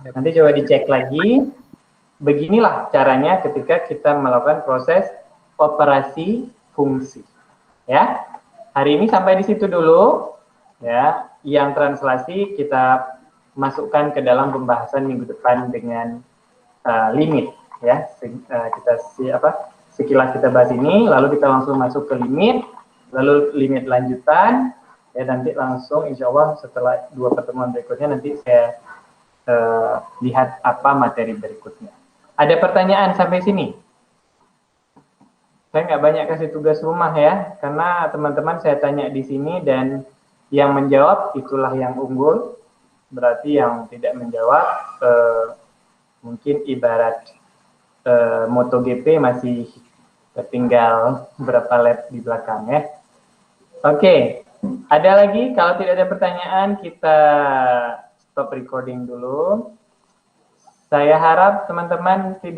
Nanti coba dicek lagi. Beginilah caranya ketika kita melakukan proses operasi fungsi. Ya. Hari ini sampai di situ dulu. Ya. Yang translasi kita masukkan ke dalam pembahasan minggu depan dengan limit. Ya. Sekilas kita bahas ini, lalu kita langsung masuk ke limit, lalu limit lanjutan, ya nanti langsung insya Allah setelah 2 pertemuan berikutnya nanti saya lihat apa materi berikutnya. Ada pertanyaan sampai sini? Saya nggak banyak kasih tugas rumah ya, karena teman-teman saya tanya di sini dan yang menjawab itulah yang unggul, berarti yang tidak menjawab mungkin ibarat MotoGP masih tinggal berapa lap di belakang ya. Oke, ada lagi? Kalau tidak ada pertanyaan kita stop recording dulu. Saya harap teman-teman tidak